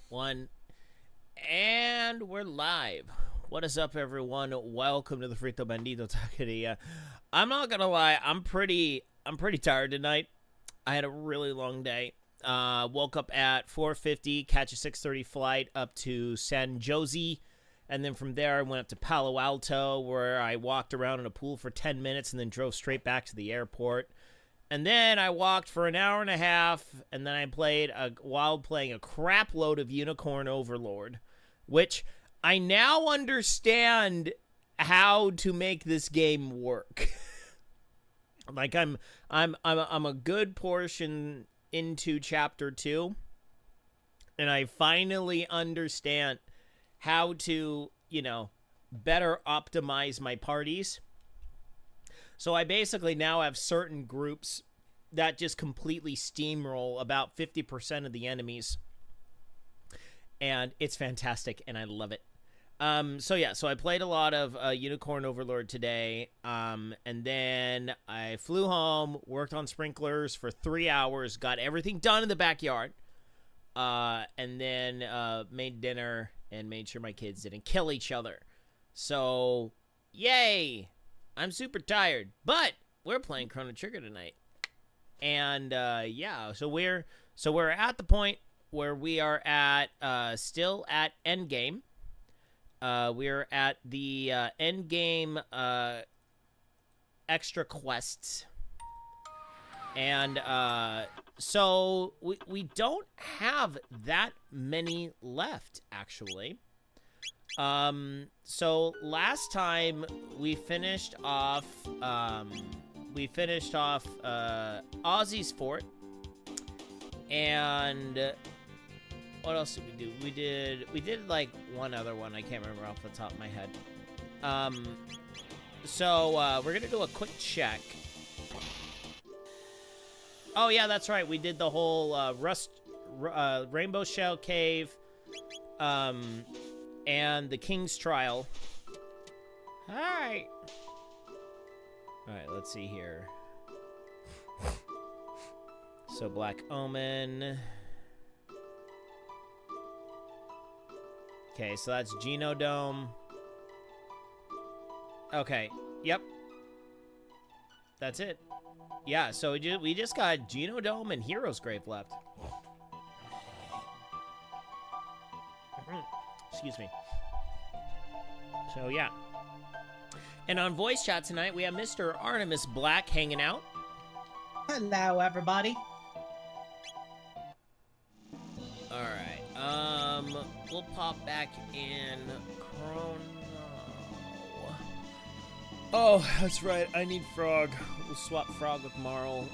One, and we're live. What is up, everyone? Welcome to the Frito Bandito Taqueria. I'm not gonna lie, I'm pretty tired tonight. I had a really long day. Woke up at 4:50, catch a 6:30 flight up to San Jose, and then from there I went up to Palo Alto, where I walked around in a pool for 10 minutes and then drove straight back to the airport. And then I walked for an hour and a half, and then I played while playing a crap load of Unicorn Overlord, which I now understand how to make this game work. Like I'm a good portion into chapter 2, and I finally understand how to, better optimize my parties. So I basically now have certain groups that just completely steamroll about 50% of the enemies. And it's fantastic, and I love it. So I played a lot of Unicorn Overlord today. And then I flew home, worked on sprinklers for 3 hours, got everything done in the backyard. And then made dinner and made sure my kids didn't kill each other. So, yay! I'm super tired, but we're playing Chrono Trigger tonight, and so we're at the point where we are at still at endgame. We're at the endgame extra quests, and so we don't have that many left, actually. So last time we finished off Ozzy's fort, and what else did we do? We did like one other one. I can't remember off the top of my head. So we're gonna do a quick check. Oh yeah, that's right. We did the whole Rainbow Shell Cave, and the King's Trial. Alright. Alright, let's see here. So, Black Omen. Okay, so that's Geno Dome. Okay, yep. That's it. Yeah, so we just got Geno Dome and Hero's Grave left. Excuse me. So, yeah. And on voice chat tonight, we have Mr. Artemis Black hanging out. Hello, everybody. Alright, we'll pop back in Chrono. Oh, that's right, I need Frog. We'll swap Frog with Marl.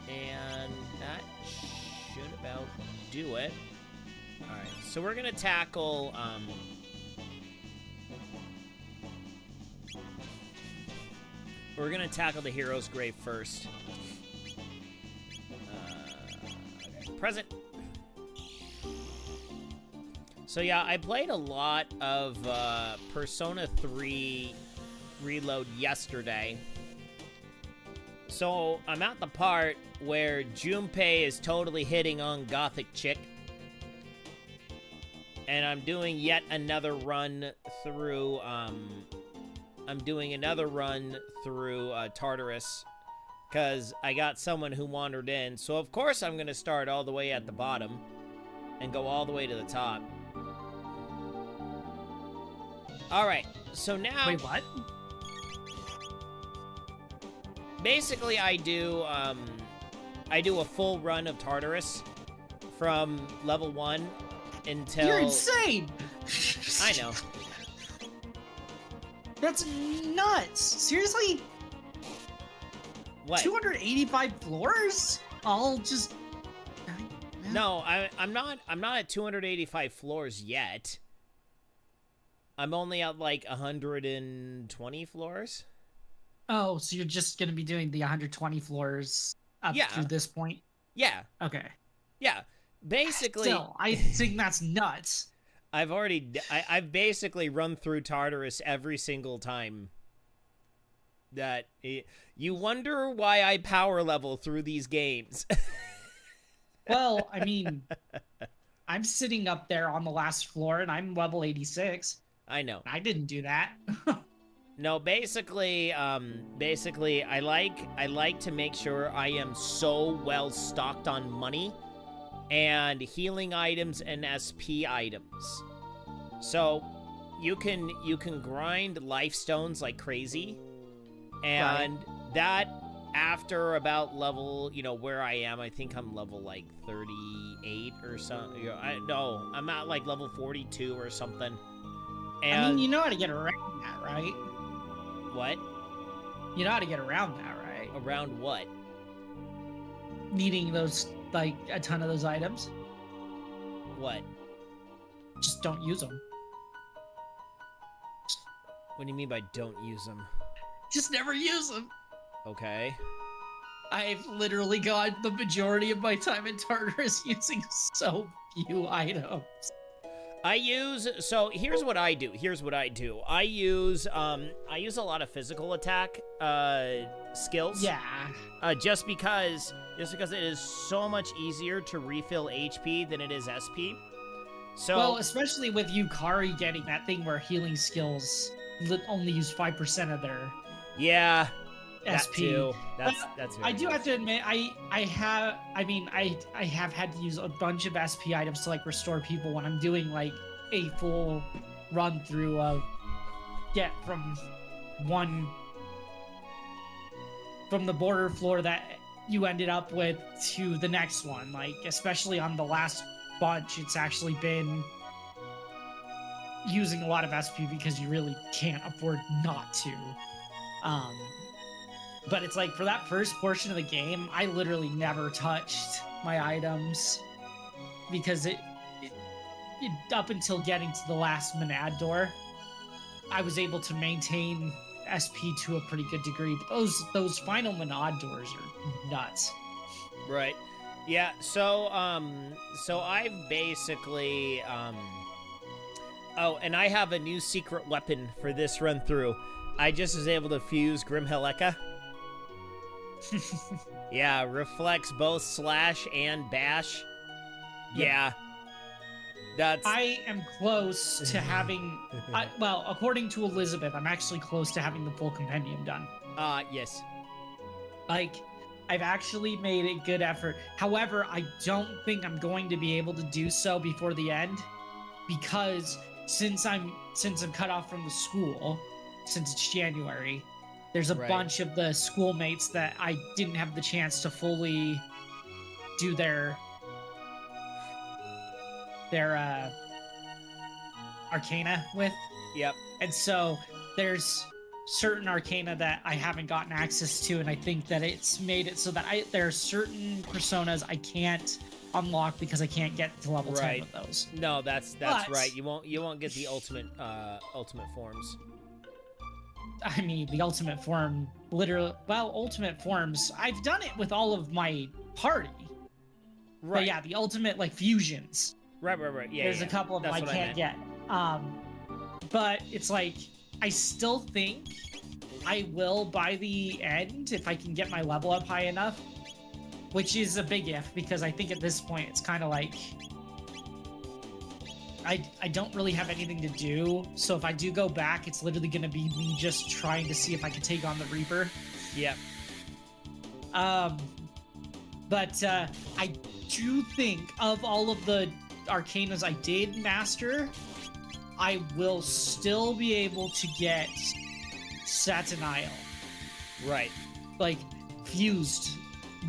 And that should about do it. Alright, so we're gonna tackle, the Hero's Grave first. Okay, present. So yeah, I played a lot of, Persona 3 Reload yesterday. So I'm at the part where Junpei is totally hitting on Gothic Chick. And I'm doing yet another run through, Tartarus, because I got someone who wandered in. So of course I'm going to start all the way at the bottom and go all the way to the top. Alright, so now... Wait, what? Basically, I do a full run of Tartarus from level 1 until... You're insane! I know. That's nuts! Seriously? What? 285 floors? All just... No, I'm not at 285 floors yet. I'm only at like 120 floors. Oh, so you're just gonna be doing the 120 floors up to this point? Yeah. Okay. Yeah. Basically... Still, I think that's nuts. I've basically run through Tartarus every single time. You wonder why I power level through these games. Well, I mean, I'm sitting up there on the last floor, and I'm level 86. I know. I didn't do that. No, basically, I like to make sure I am so well stocked on money and healing items and SP items. So you can grind life stones like crazy, and that after about level, where I am, I think I'm level like 38 or something. No, I'm at like level 42 or something. And I mean, you know how to get around that, right? What? You know how to get around that, right? Around what? Needing those, like, a ton of those items. What? Just don't use them. What do you mean by don't use them? Just never use them. Okay. I've literally got the majority of my time in Tartarus using so few items. So here's what I do. I use a lot of physical attack skills. Yeah. Just because it is so much easier to refill HP than it is SP. So well, especially with Yukari getting that thing where healing skills only use 5% of their SP. Too. That's I do have to admit, I have had to use a bunch of SP items to like restore people when I'm doing like a full run through of get from the border floor that you ended up with to the next one. Like, especially on the last bunch, it's actually been using a lot of SP because you really can't afford not to. But it's like, for that first portion of the game, I literally never touched my items because it up until getting to the last Monad door, I was able to maintain SP to a pretty good degree. But those final Monad doors are nuts. Right. Yeah. So I've basically and I have a new secret weapon for this run through. I just was able to fuse Grim Heleka. Yeah, reflects both slash and bash. Yeah. I am close to having well, according to Elizabeth, I'm actually close to having the full compendium done. Yes. Like, I've actually made a good effort. However, I don't think I'm going to be able to do so before the end, because since I'm cut off from the school, since it's January, there's a bunch of the schoolmates that I didn't have the chance to fully do their arcana with. Yep. And so there's certain arcana that I haven't gotten access to, and I think that it's made it so that there are certain personas I can't unlock because I can't get to level 10 with those. No, that's right. You won't get the ultimate forms. I mean, the ultimate form, literally. Well, ultimate forms, I've done it with all of my party. Right. But yeah, the ultimate, like, fusions. Right. Yeah. There's a couple of them I can't get. But it's like, I still think I will by the end if I can get my level up high enough, which is a big if, because I think at this point it's kind of like I don't really have anything to do, so if I do go back, it's literally going to be me just trying to see if I can take on the Reaper. Yeah. But I do think of all of the arcanas I did master, I will still be able to get Sataniel. Right. Like, fused.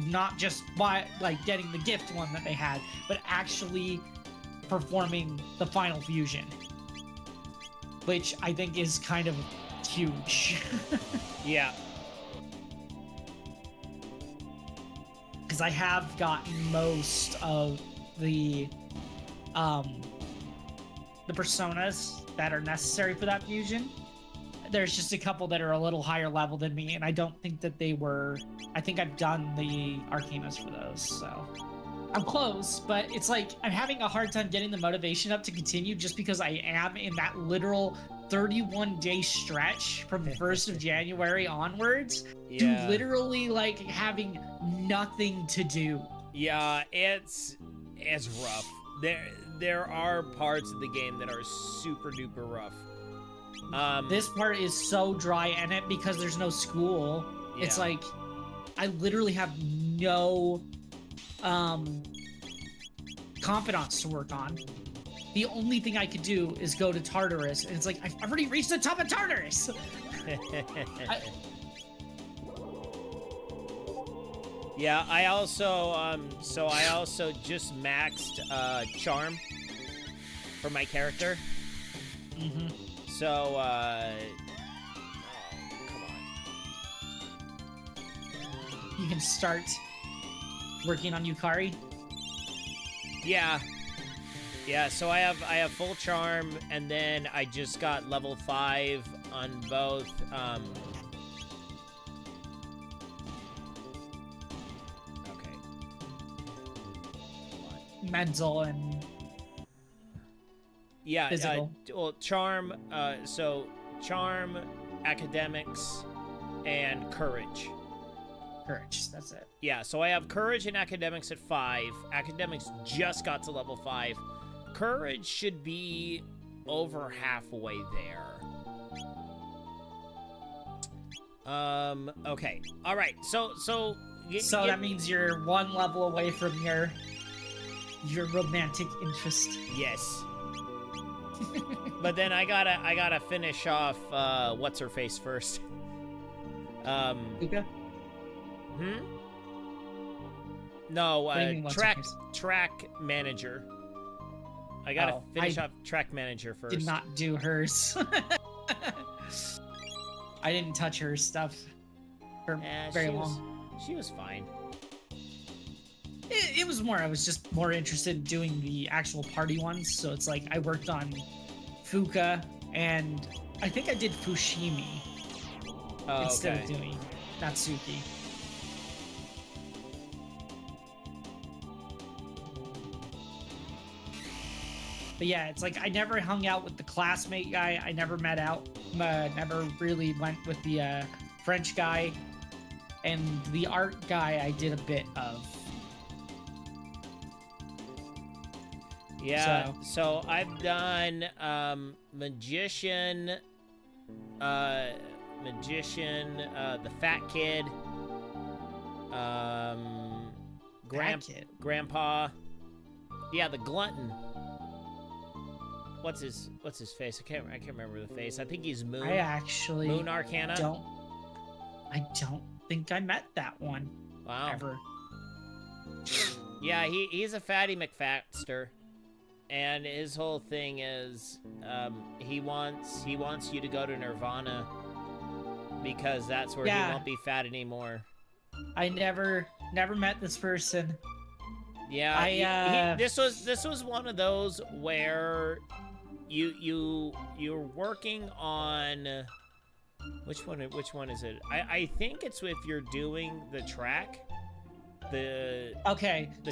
Not just by, like, getting the gift one that they had, but actually performing the final fusion. Which I think is kind of huge. Yeah. Because I have gotten most of the personas that are necessary for that fusion. There's just a couple that are a little higher level than me, and I don't think that they were... I think I've done the arcanas for those, so... I'm close, but it's like I'm having a hard time getting the motivation up to continue just because I am in that literal 31-day stretch from the 1st of January onwards to literally, like, having nothing to do. Yeah, it's rough. there are parts of the game that are super duper rough. This part is so dry, and it because there's no school. Yeah. It's like I literally have no confidants to work on. The only thing I could do is go to Tartarus, and it's like I've already reached the top of Tartarus. Yeah, I also just maxed charm for my character. Mm-hmm. So come on. You can start working on Yukari. Yeah. Yeah, so I have full charm, and then I just got level 5 on both okay. Mental and physical. Well, charm, so charm, academics, and courage. Courage, that's it. Yeah, so I have courage and academics at 5. Academics just got to level 5. Courage should be over halfway there. Okay. All right. So that means you're one level away from your romantic interest. Yes. But then I gotta finish off what's her face first. Luca? No, track manager. I gotta finish off track manager first. Did not do hers. I didn't touch her stuff for very long. She was fine. It was more, I was just more interested in doing the actual party ones. So it's like I worked on Fuka, and I think I did Fushimi instead of doing Natsuki. But yeah, it's like I never hung out with the classmate guy. I never never really went with the French guy. And the art guy I did a bit of. Yeah, so I've done magician, the fat kid, grandpa. Yeah, the glutton. What's his face? I can't remember the face. I think he's Moon. I actually Moon Arcana. I don't think I met that one. Wow. Ever. Yeah, he's a fatty McFatster, and his whole thing is he wants you to go to Nirvana because that's where he won't be fat anymore. I never met this person. Yeah, this was one of those where you're working on which one is it? I think it's if you're doing the track. The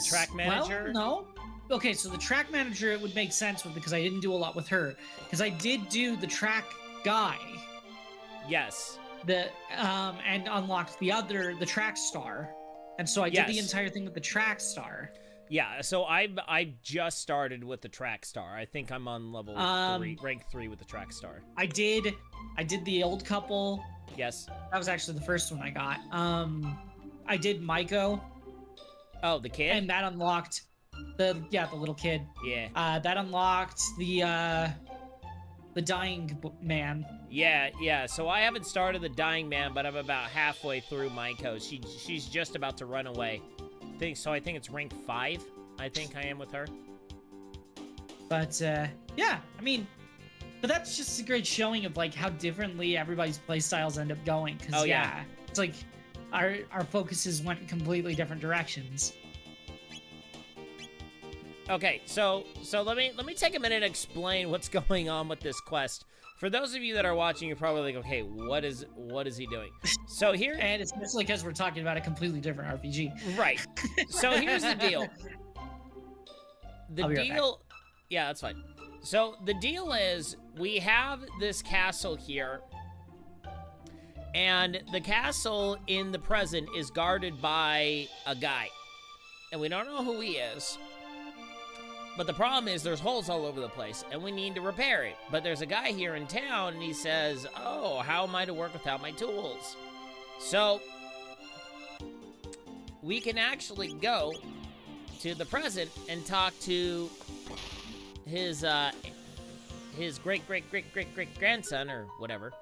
track manager. Well, no. Okay, so the track manager it would make sense with because I didn't do a lot with her because I did do the track guy. Yes. And unlocked the track star, and so I did the entire thing with the track star. Yeah, so I just started with the track star. I think I'm on level 3, rank 3 with the track star. I did the old couple. Yes. That was actually the first one I got. I did Maiko. Oh, the kid? And that unlocked the little kid. Yeah. That unlocked the dying man. Yeah. So I haven't started the dying man, but I'm about halfway through Maiko. She's just about to run away. I think it's rank 5. I think I am with her. But yeah, I mean, but that's just a great showing of like how differently everybody's playstyles end up going. Because it's like our focuses went in completely different directions. Okay, so let me take a minute and explain what's going on with this quest. For those of you that are watching, you're probably like, okay, what is he doing? So here, and especially because we're talking about a completely different RPG, right? So here's the deal. Yeah, that's fine. So the deal is we have this castle here, and the castle in the present is guarded by a guy, and we don't know who he is. But the problem is there's holes all over the place, and we need to repair it. But there's a guy here in town, and he says, oh, how am I to work without my tools? So we can actually go to the present and talk to his great-great-great-great-great-grandson or whatever.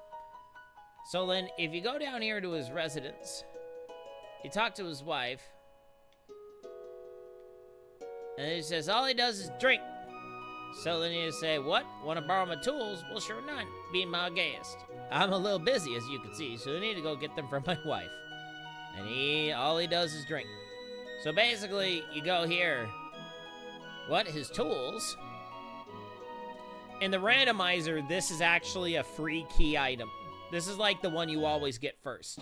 So then if you go down here to his residence, you talk to his wife, and he says all he does is drink. So then you say, what? Want to borrow my tools? Well, sure not. Be my guest. I'm a little busy, as you can see, so I need to go get them from my wife. And all he does is drink. So basically, you go here. What? His tools? In the randomizer, this is actually a free key item. This is like the one you always get first.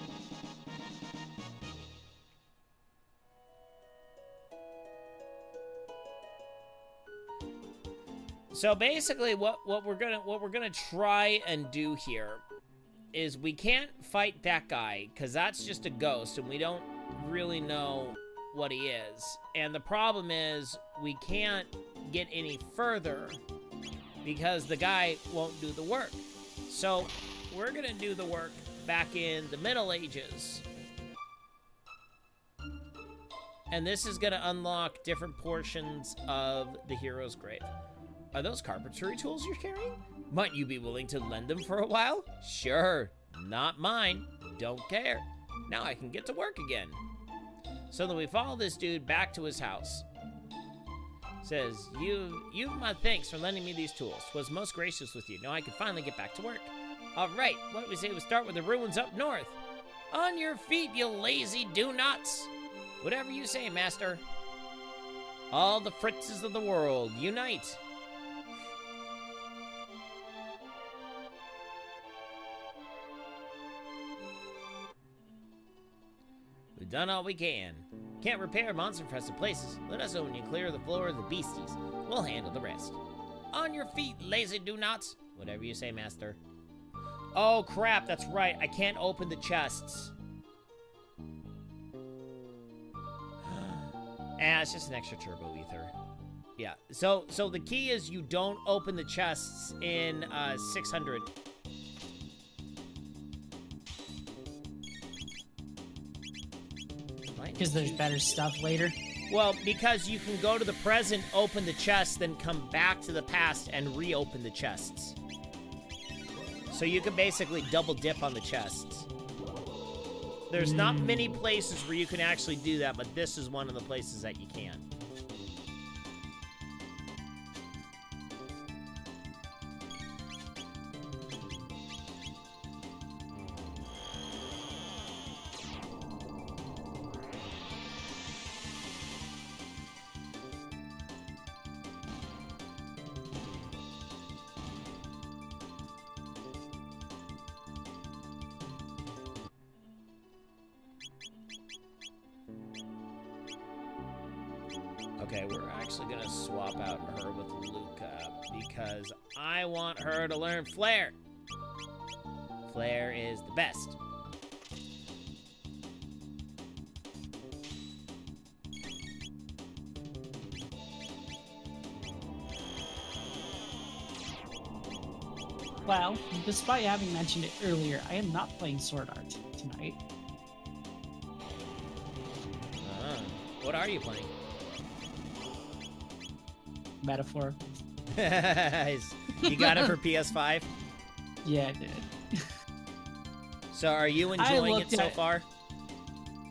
So basically, what we're gonna try and do here is we can't fight that guy because that's just a ghost and we don't really know what he is. And the problem is we can't get any further because the guy won't do the work. So we're gonna do the work back in the Middle Ages. And this is gonna unlock different portions of the hero's grave. Are those carpentry tools you're carrying? Might you be willing to lend them for a while? Sure. Not mine. Don't care. Now I can get to work again. So then we follow this dude back to his house. Says, you my thanks for lending me these tools. 'Twas most gracious with you. Now I can finally get back to work. All right, what do we say we start with the ruins up north? On your feet, you lazy do-nots. Whatever you say, master. All the Fritzes of the world, unite. We've done all we can. Can't repair monster-infested places. Let us know when you clear the floor of the beasties. We'll handle the rest. On your feet, lazy do-nots. Whatever you say, master. Oh, crap, that's right. I can't open the chests. It's just an extra turbo ether. Yeah, so the key is you don't open the chests in 600. Because there's better stuff later. Well, because you can go to the present, open the chest, then come back to the past and reopen the chests. So you can basically double dip on the chests. There's not many places where you can actually do that, but this is one of the places that you can. Okay, we're actually gonna swap out her with Luca because I want her to learn Flare. Flare is the best. Well, despite having mentioned it earlier, I am not playing Sword Art tonight. What are you playing? Metaphor. You got it for PS5? Yeah, I did. So are you enjoying it so far?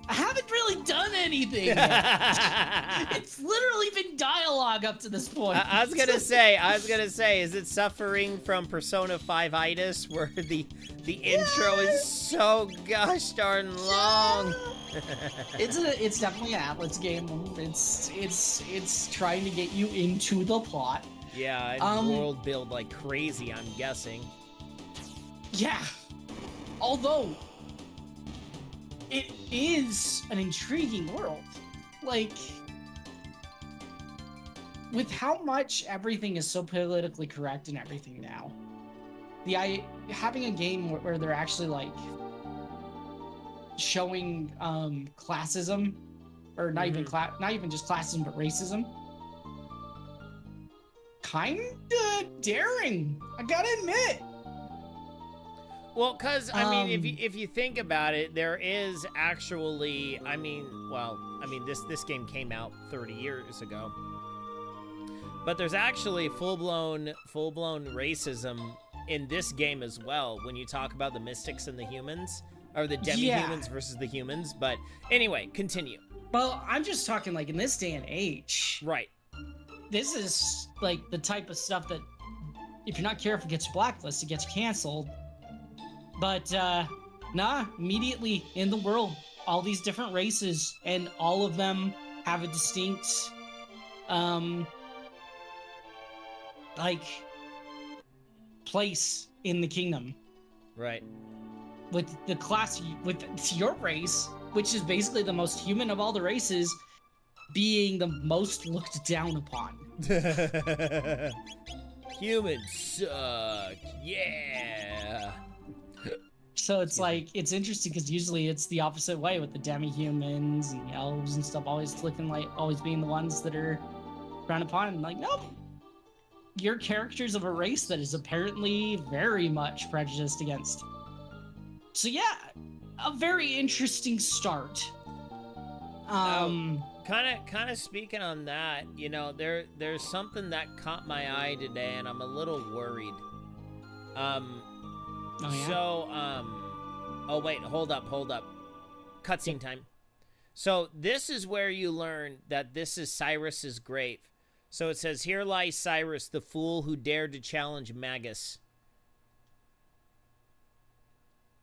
I haven't really done anything yet. It's literally been dialogue up to this point. I was gonna say, is it suffering from Persona 5-itis where the intro is so gosh darn long? It's definitely an Atlas game. It's trying to get you into the plot. Yeah, and world build like crazy, I'm guessing. Yeah. Although it is an intriguing world. Like, with how much everything is so politically correct and everything now, having a game where they're actually like showing classism, or not even just classism, but racism, kind of daring. I gotta admit. Well, because, I mean, if you think about it, there is actually, this game came out 30 years ago. But there's actually full-blown racism in this game as well when you talk about the mystics and the humans, or the demi-humans versus the humans. But anyway, continue. Well, I'm just talking like in this day and age. Right. This is like the type of stuff that if you're not careful gets blacklisted, gets canceled. But immediately in the world, all these different races, and all of them have a distinct, place in the kingdom. Right. With the class, with your race, which is basically the most human of all the races, being the most looked down upon. Humans suck. Yeah. So it's like, it's interesting because usually it's the opposite way with the demi-humans and the elves and stuff always being the ones that are frowned upon. And like, nope. You're characters of a race that is apparently very much prejudiced against. So yeah, a very interesting start. Kind of speaking on that, you know, there's something that caught my eye today, and I'm a little worried. Oh wait, hold up. Cutscene time. So this is where you learn that this is Cyrus's grave. So it says, "Here lies Cyrus, the fool who dared to challenge Magus."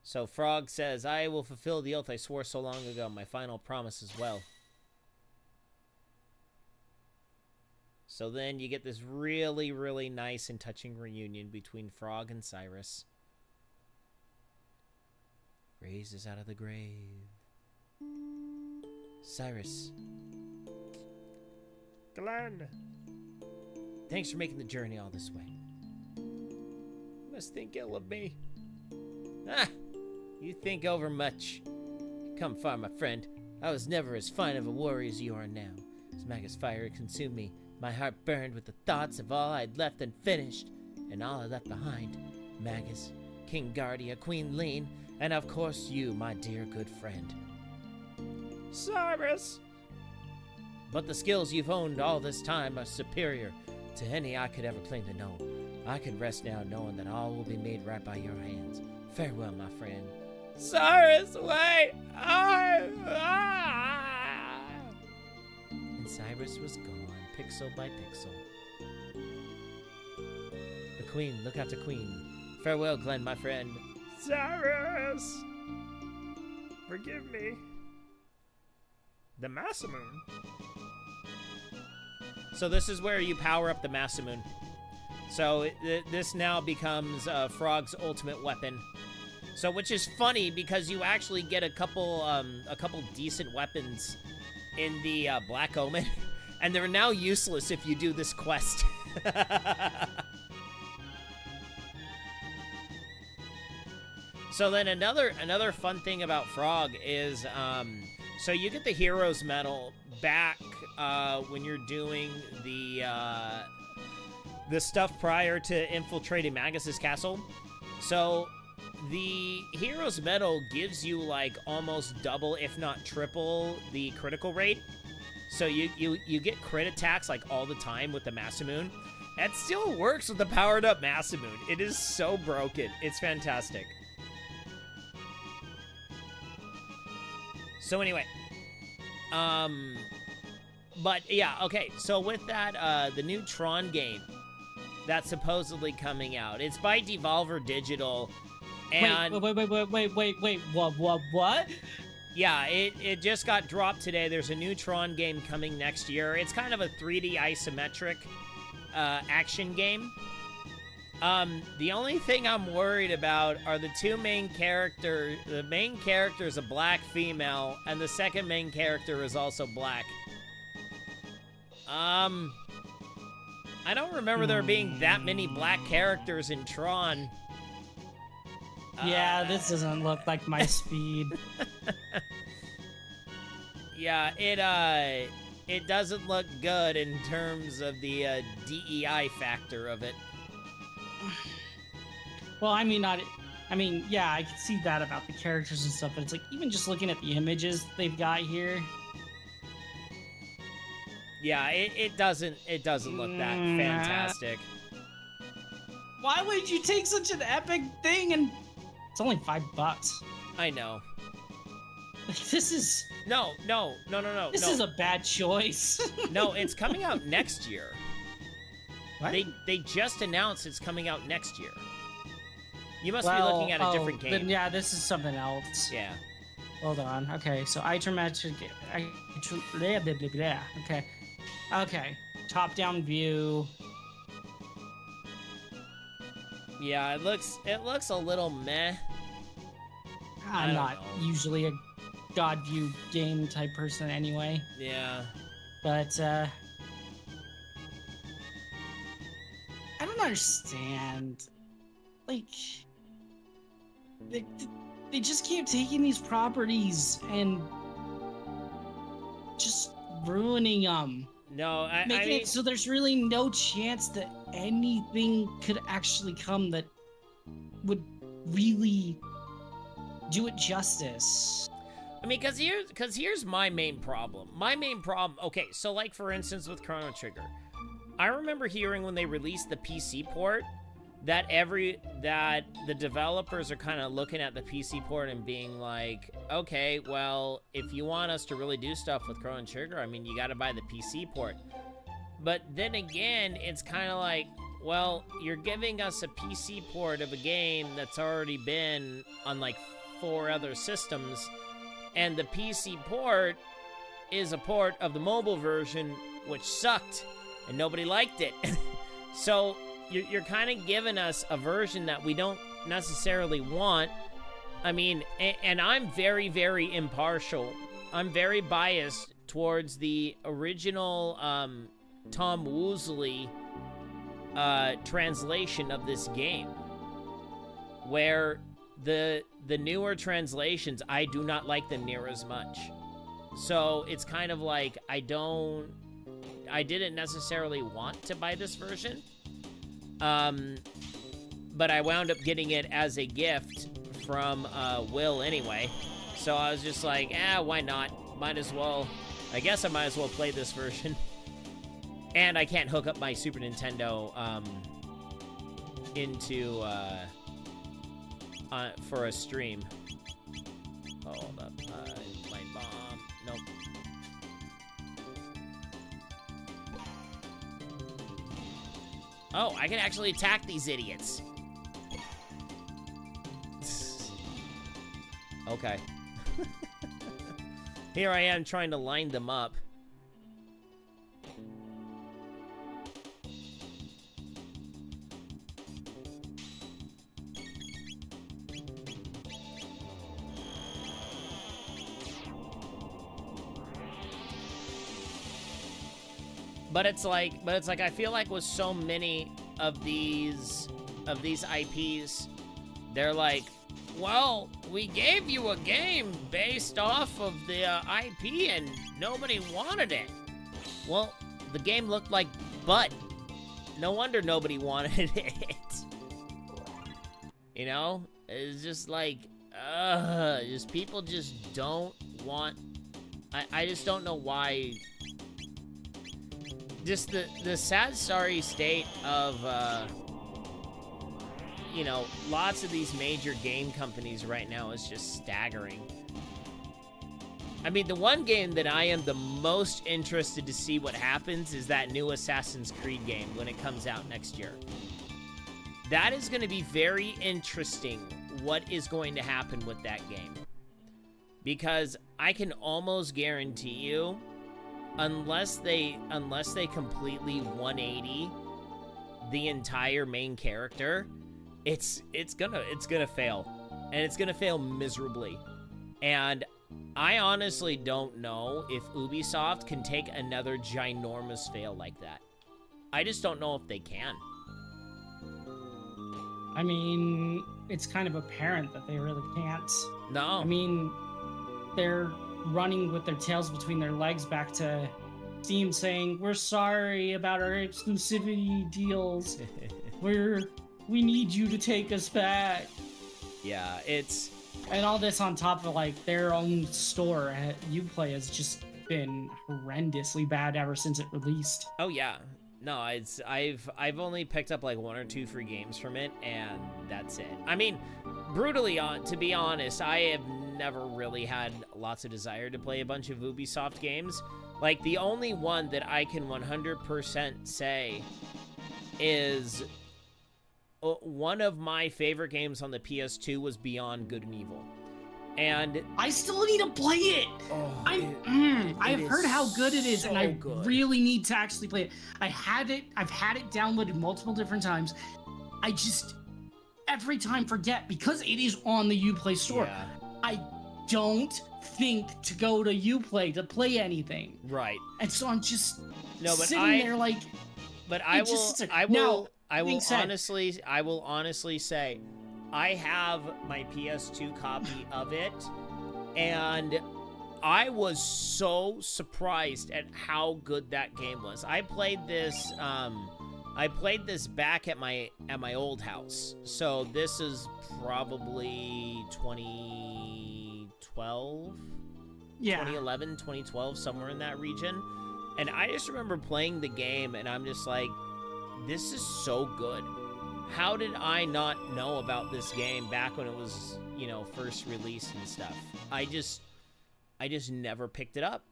So Frog says, "I will fulfill the oath I swore so long ago, my final promise as well." So then you get this really, really nice and touching reunion between Frog and Cyrus. Raises out of the grave. Cyrus. Glenn. Thanks for making the journey all this way. You must think ill of me. Ah, you think over much. You come far, my friend. I was never as fine of a warrior as you are now. As Magus fire consumed me, my heart burned with the thoughts of all I'd left unfinished, and all I left behind. Magus, King Guardia, Queen Lean, and of course you, my dear good friend. Cyrus! But the skills you've honed all this time are superior to any I could ever claim to know. I can rest now knowing that all will be made right by your hands. Farewell, my friend. Cyrus, wait! And Cyrus was gone, pixel by pixel. The Queen, look after Queen. Farewell, Glenn, my friend. Cyrus! Forgive me. The Masamune. So this is where you power up the Masamune. So this now becomes Frog's ultimate weapon. So which is funny because you actually get a couple decent weapons in the Black Omen, and they're now useless if you do this quest. So then another fun thing about Frog is so you get the Hero's Medal back when you're doing the stuff prior to infiltrating Magus's castle. So the Hero's Medal gives you like almost double, if not triple, the critical rate. So you get crit attacks like all the time with the Masamune. That still works with the powered up Masamune. It is so broken. It's fantastic. So anyway, but yeah, okay. So with that, the new Tron game that's supposedly coming out. It's by Devolver Digital, and wait, what? Yeah, it just got dropped today. There's a new Tron game coming next year. It's kind of a 3D isometric action game. The only thing I'm worried about are the two main characters. The main character is a black female, and the second main character is also black. I don't remember there being that many black characters in Tron. Yeah, this doesn't look like my speed. Yeah, it doesn't look good in terms of the DEI factor of it. Well, I mean, yeah, I can see that about the characters and stuff, but it's like, even just looking at the images they've got here. Yeah, it doesn't look that fantastic. Why would you take such an epic thing and it's only $5? I know. This is No. This is a bad choice. No, it's coming out next year. What? They just announced it's coming out next year. You must be looking at a different game. Then, yeah, this is something else. Yeah. Hold on. Okay, so isometric. Okay. Okay. Top-down view. Yeah, it looks a little meh. I'm not usually a God view game type person anyway. Yeah. But I don't understand. Like, they just keep taking these properties and just ruining them. No, I Making mean, it so there's really no chance that anything could actually come that would really do it justice. I mean, because here's my main problem. Okay, so like for instance with Chrono Trigger, I remember hearing when they released the PC port that the developers are kind of looking at the PC port and being like, okay, well, if you want us to really do stuff with Chrono Trigger, I mean, you got to buy the PC port. But then again, it's kind of like, well, you're giving us a PC port of a game that's already been on like 4 other systems, and the PC port is a port of the mobile version, which sucked, and nobody liked it. So you're kind of giving us a version that we don't necessarily want. I mean, and I'm very, very impartial. I'm very biased towards the original Tom Woosley translation of this game, where the newer translations, I do not like them near as much. So it's kind of like I didn't necessarily want to buy this version. But I wound up getting it as a gift from Will anyway. So I was just like, why not? I guess I might as well play this version. And I can't hook up my Super Nintendo into for a stream. Oh, hold up. Light bomb. Nope. Oh, I can actually attack these idiots. Okay. Here I am trying to line them up. But it's like I feel like with so many of these IPs, they're like, well, we gave you a game based off of the IP and nobody wanted it. Well, the game looked like butt. No wonder nobody wanted it. You know? It's just like, just people just don't want... I just don't know why... Just the sad, sorry state of, you know, lots of these major game companies right now is just staggering. I mean, the one game that I am the most interested to see what happens is that new Assassin's Creed game when it comes out next year. That is going to be very interesting what is going to happen with that game. Because I can almost guarantee you, unless they completely 180 the entire main character, it's gonna fail, and it's gonna fail miserably. And I honestly don't know if Ubisoft can take another ginormous fail like that. I just don't know if they can. I mean, it's kind of apparent that they really can't. No. I mean, they're running with their tails between their legs back to Steam saying, "We're sorry about our exclusivity deals. We need you to take us back." Yeah, it's... And all this on top of like their own store at Uplay has just been horrendously bad ever since it released. Oh yeah. No, I've only picked up like 1 or 2 free games from it, and that's it. I mean, to be honest, I have never really had lots of desire to play a bunch of Ubisoft games. Like, the only one that I can 100% say is one of my favorite games on the PS2 was Beyond Good and Evil. And I still need to play it. I've heard how good it is, and I really need to actually play it. I've had it downloaded multiple different times. I just every time forget because it is on the Uplay store. Yeah. I don't think to go to Uplay to play anything. Right. And so I'm just but sitting there like. But I will honestly say, I have my PS2 copy of it, and I was so surprised at how good that game was. I played this back at my old house. So this is probably 2012, 2011, 2012, somewhere in that region. And I just remember playing the game, and I'm just like, this is so good. How did I not know about this game back when it was, first released and stuff? I just never picked it up.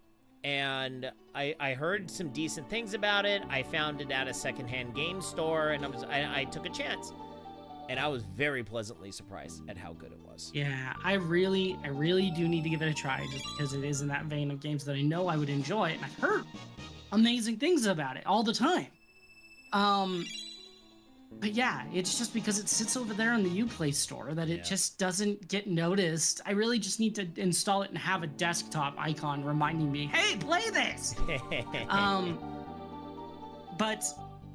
And I heard some decent things about it. I found it at a secondhand game store, and I took a chance. And I was very pleasantly surprised at how good it was. Yeah, I really do need to give it a try, just because it is in that vein of games that I know I would enjoy, and I've heard amazing things about it all the time. But yeah, it's just because it sits over there in the Uplay store that it just doesn't get noticed. I really just need to install it and have a desktop icon reminding me, hey, play this! But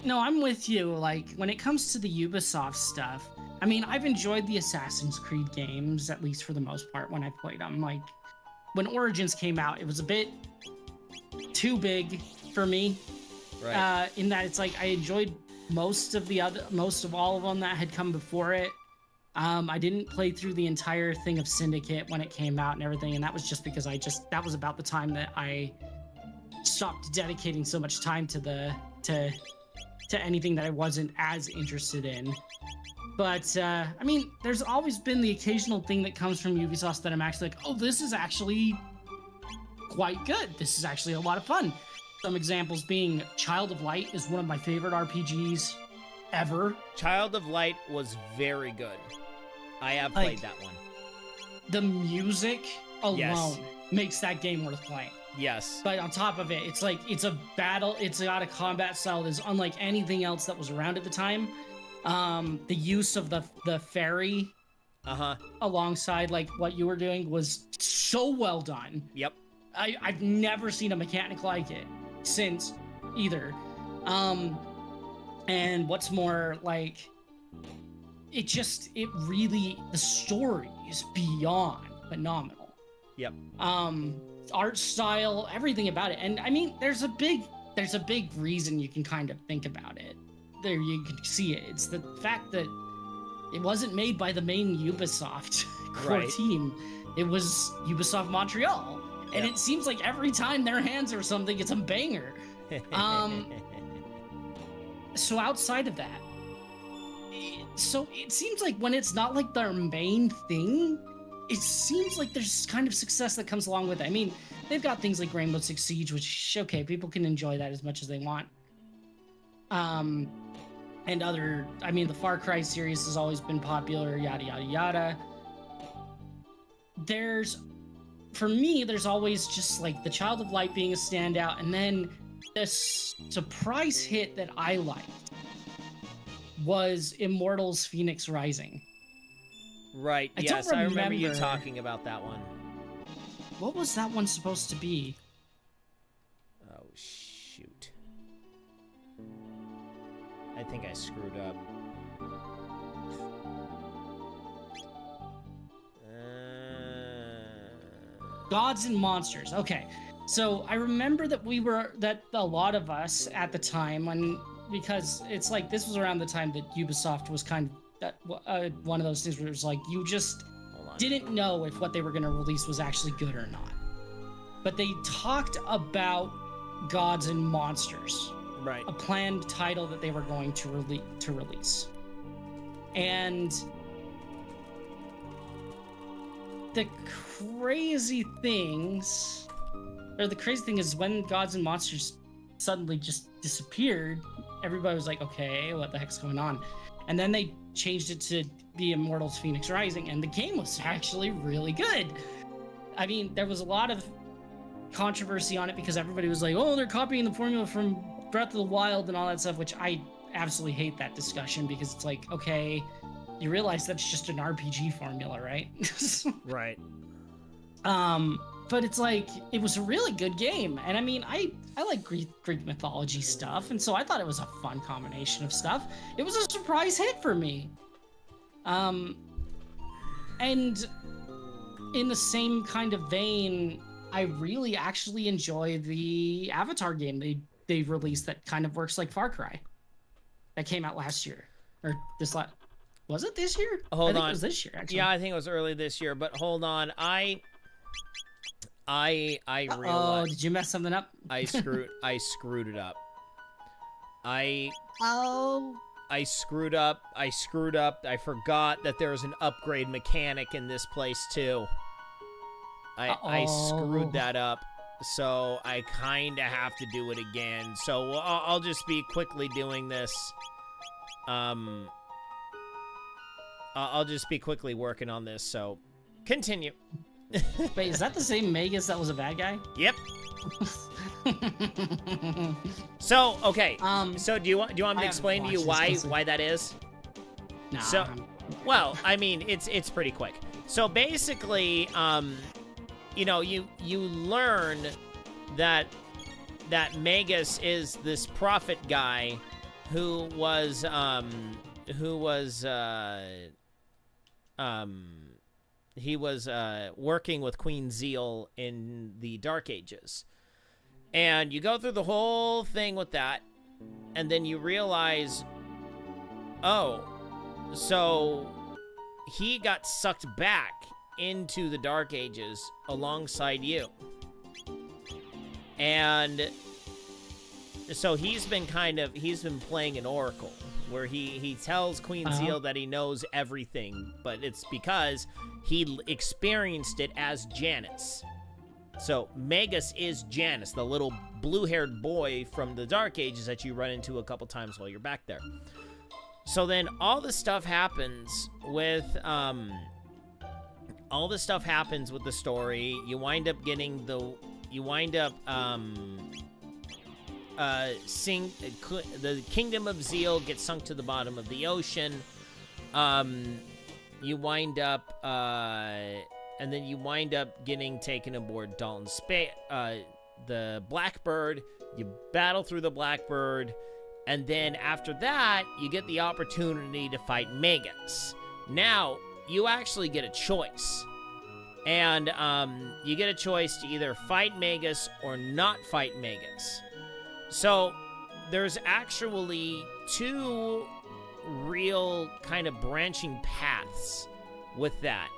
no, I'm with you. Like, when it comes to the Ubisoft stuff, I mean, I've enjoyed the Assassin's Creed games, at least for the most part, when I played them. Like, when Origins came out, it was a bit too big for me. Right. In that it's like I enjoyed most of all of them that had come before it. I didn't play through the entire thing of Syndicate when it came out and everything, and that was just because that was about the time that I stopped dedicating so much time to anything that I wasn't as interested in. But I mean, there's always been the occasional thing that comes from Ubisoft that I'm actually like, oh, this is actually quite good. This is actually a lot of fun. Some examples being Child of Light is one of my favorite RPGs ever. Child of Light was very good. I have played that one. The music alone makes that game worth playing. Yes. But on top of it, it's like, it's a battle, it's got a combat style that's unlike anything else that was around at the time. The use of the ferry alongside like what you were doing was so well done. Yep. I've never seen a mechanic like it since either. And what's more, like, the story is beyond phenomenal. Yep. Art style, everything about it. And I mean, there's a big reason you can kind of think about it. There you can see it. It's the fact that it wasn't made by the main Ubisoft core team. It was Ubisoft Montreal. And it seems like every time their hands are something, it's a banger. So outside of that, so it seems like when it's not like their main thing, it seems like there's kind of success that comes along with it. I mean, they've got things like Rainbow Six Siege, which, okay, people can enjoy that as much as they want. And the Far Cry series has always been popular, yada, yada, yada. For me, there's always just like the Child of Light being a standout, and then the surprise hit that I liked was Immortals Phoenix Rising. Right, yes, I remember you talking about that one. What was that one supposed to be? Oh, shoot. I think I screwed up. Gods and Monsters. Okay. So I remember that a lot of us at the time, because it's like this was around the time that Ubisoft was kind of one of those things where it was like you just didn't know if what they were going to release was actually good or not. But they talked about Gods and Monsters, Right. a planned title that they were going to release, and the crazy thing is when Gods and Monsters suddenly just disappeared, everybody was like, okay, what the heck's going on? And then they changed it to The Immortals Phoenix Rising, and the game was actually really good. I mean, there was a lot of controversy on it because everybody was like, oh, they're copying the formula from Breath of the Wild and all that stuff, which I absolutely hate that discussion because it's like, okay, you realize that's just an RPG formula, right? Right. But it's like, it was a really good game. And I mean, I like Greek mythology stuff. And so I thought it was a fun combination of stuff. It was a surprise hit for me. And in the same kind of vein, I really actually enjoy the Avatar game they released that kind of works like Far Cry. That came out last year. Or was it this year? Hold on. I think it was this year, actually. Yeah, I think it was early this year, but hold on. I realized. Oh, did you mess something up? I screwed it up. I screwed up. I forgot that there was an upgrade mechanic in this place too. I screwed that up. So I kind of have to do it again. So I'll just be quickly doing this. I'll just be quickly working on this. So continue. Wait, is that the same Magus that was a bad guy? Yep. So okay. So do you want me to explain to you why that is? Nah. So, well, I mean, it's pretty quick. So basically, you know, you learn that Magus is this prophet guy who was working with Queen Zeal in the Dark Ages. And you go through the whole thing with that, and then you realize, oh, so he got sucked back into the Dark Ages alongside you. And so he's been playing an oracle where he tells Queen Zeal that he knows everything, but it's because he experienced it as Janus. So Magus is Janus, the little blue-haired boy from the Dark Ages that you run into a couple times while you're back there. So then all this stuff happens with the story. You wind up getting the Kingdom of Zeal gets sunk to the bottom of the ocean. You wind up and then you wind up getting taken aboard Dalton's the Blackbird. You battle through the Blackbird, and then after that, you get the opportunity to fight Magus. Now, you actually get a choice. And you get a choice to either fight Magus or not fight Magus. So, there's actually two real kind of branching paths with that,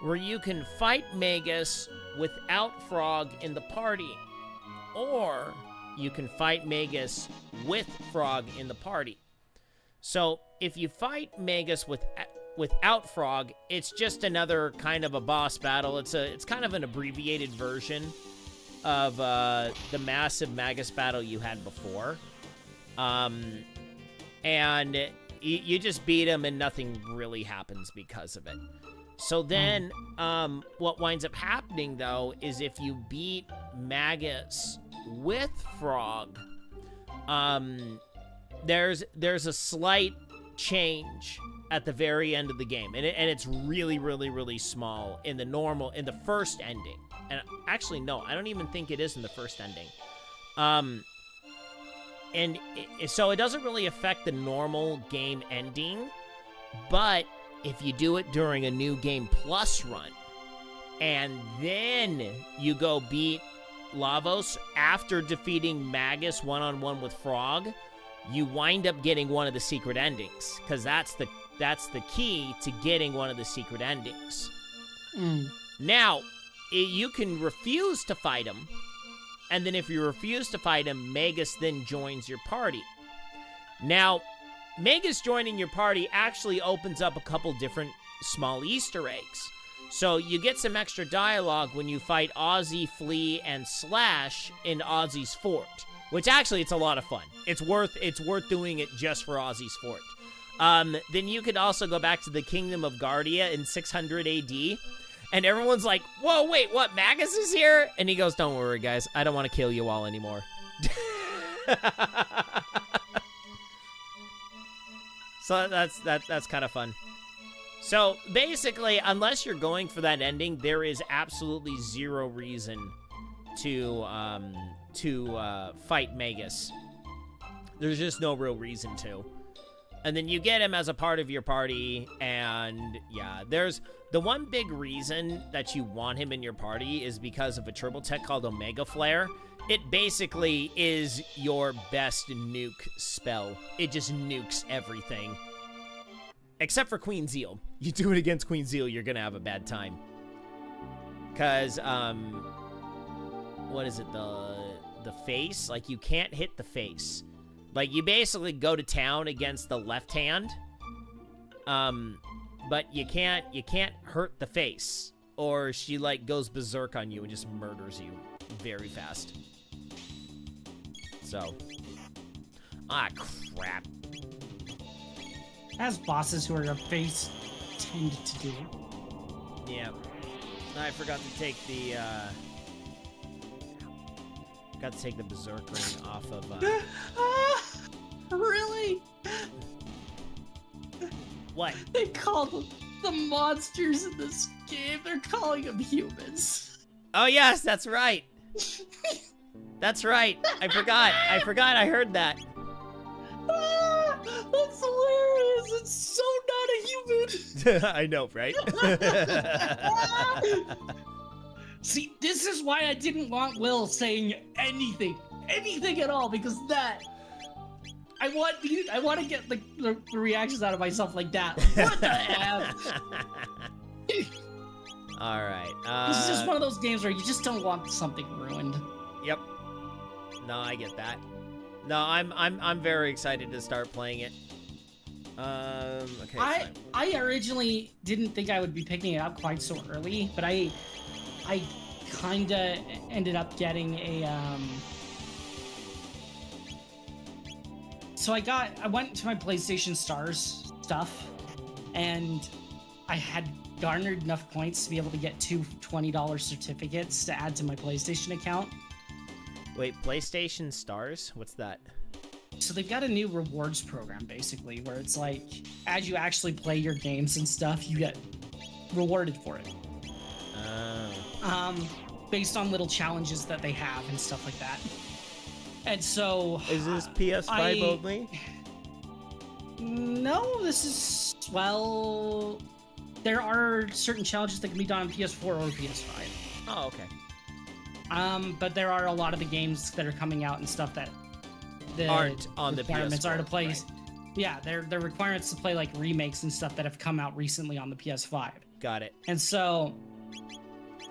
where you can fight Magus without Frog in the party, or you can fight Magus with Frog in the party. So if you fight Magus without Frog, it's just another kind of a boss battle. It's kind of an abbreviated version of the massive Magus battle you had before. And you just beat him and nothing really happens because of it. So then, what winds up happening, though, is if you beat Magus with Frog, there's a slight change at the very end of the game. And it's really, really, really small in the first ending. And actually, no, I don't even think it is in the first ending. So it doesn't really affect the normal game ending, but if you do it during a new game plus run, and then you go beat Lavos, after defeating Magus one-on-one with Frog, you wind up getting one of the secret endings, because that's the key to getting one of the secret endings. Now, you can refuse to fight him, and then if you refuse to fight him, Magus then joins your party. Now, Magus joining your party actually opens up a couple different small Easter eggs. So you get some extra dialogue when you fight Ozzy, Flea, and Slash in Ozzy's fort, which actually it's a lot of fun. It's worth doing it just for Ozzy's fort. Then you could also go back to the Kingdom of Guardia in 600 AD, and everyone's like, "Whoa, wait, what? Magus is here?" And he goes, "Don't worry, guys. I don't want to kill you all anymore." So that's kind of fun. So basically, unless you're going for that ending, there is absolutely zero reason to fight Magus. There's just no real reason to. And then you get him as a part of your party, and yeah, there's the one big reason that you want him in your party is because of a turbo tech called Omega Flare. It basically is your best nuke spell. It just nukes everything. Except for Queen Zeal. You do it against Queen Zeal, you're gonna have a bad time. Cause, what is it, the face? Like, you can't hit the face. Like, you basically go to town against the left hand, but you can't hurt the face, or she, like, goes berserk on you and just murders you very fast. So, crap. As bosses who are your face tend to do. Yeah. I forgot to take the, berserk ring off of, Really? What? They call them the monsters in this game. They're calling them humans. Oh, yes, that's right. That's right. I forgot. I heard that. That's hilarious. It's so not a human. I know, right? See, this is why I didn't want Will saying anything at all, because that I want to get the reactions out of myself like that. What the F? All right. This is just one of those games where you just don't want something ruined. Yep. No, I get that. No, I'm very excited to start playing it. Okay. I originally didn't think I would be picking it up quite so early, but I kinda ended up getting a So I went to my PlayStation Stars stuff, and I had garnered enough points to be able to get 2 $20 certificates to add to my PlayStation account. Wait, PlayStation Stars? What's that? So they've got a new rewards program, basically, where it's like, as you actually play your games and stuff, you get rewarded for it. Based on little challenges that they have and stuff like that. And so... Is this PS5 only? No, this is... Well... There are certain challenges that can be done on PS4 or PS5. Oh, okay. But there are a lot of the games that are coming out and stuff that aren't on the requirements PS4, are to play. Right. Yeah, they're requirements to play like remakes and stuff that have come out recently on the PS5. Got it. And so,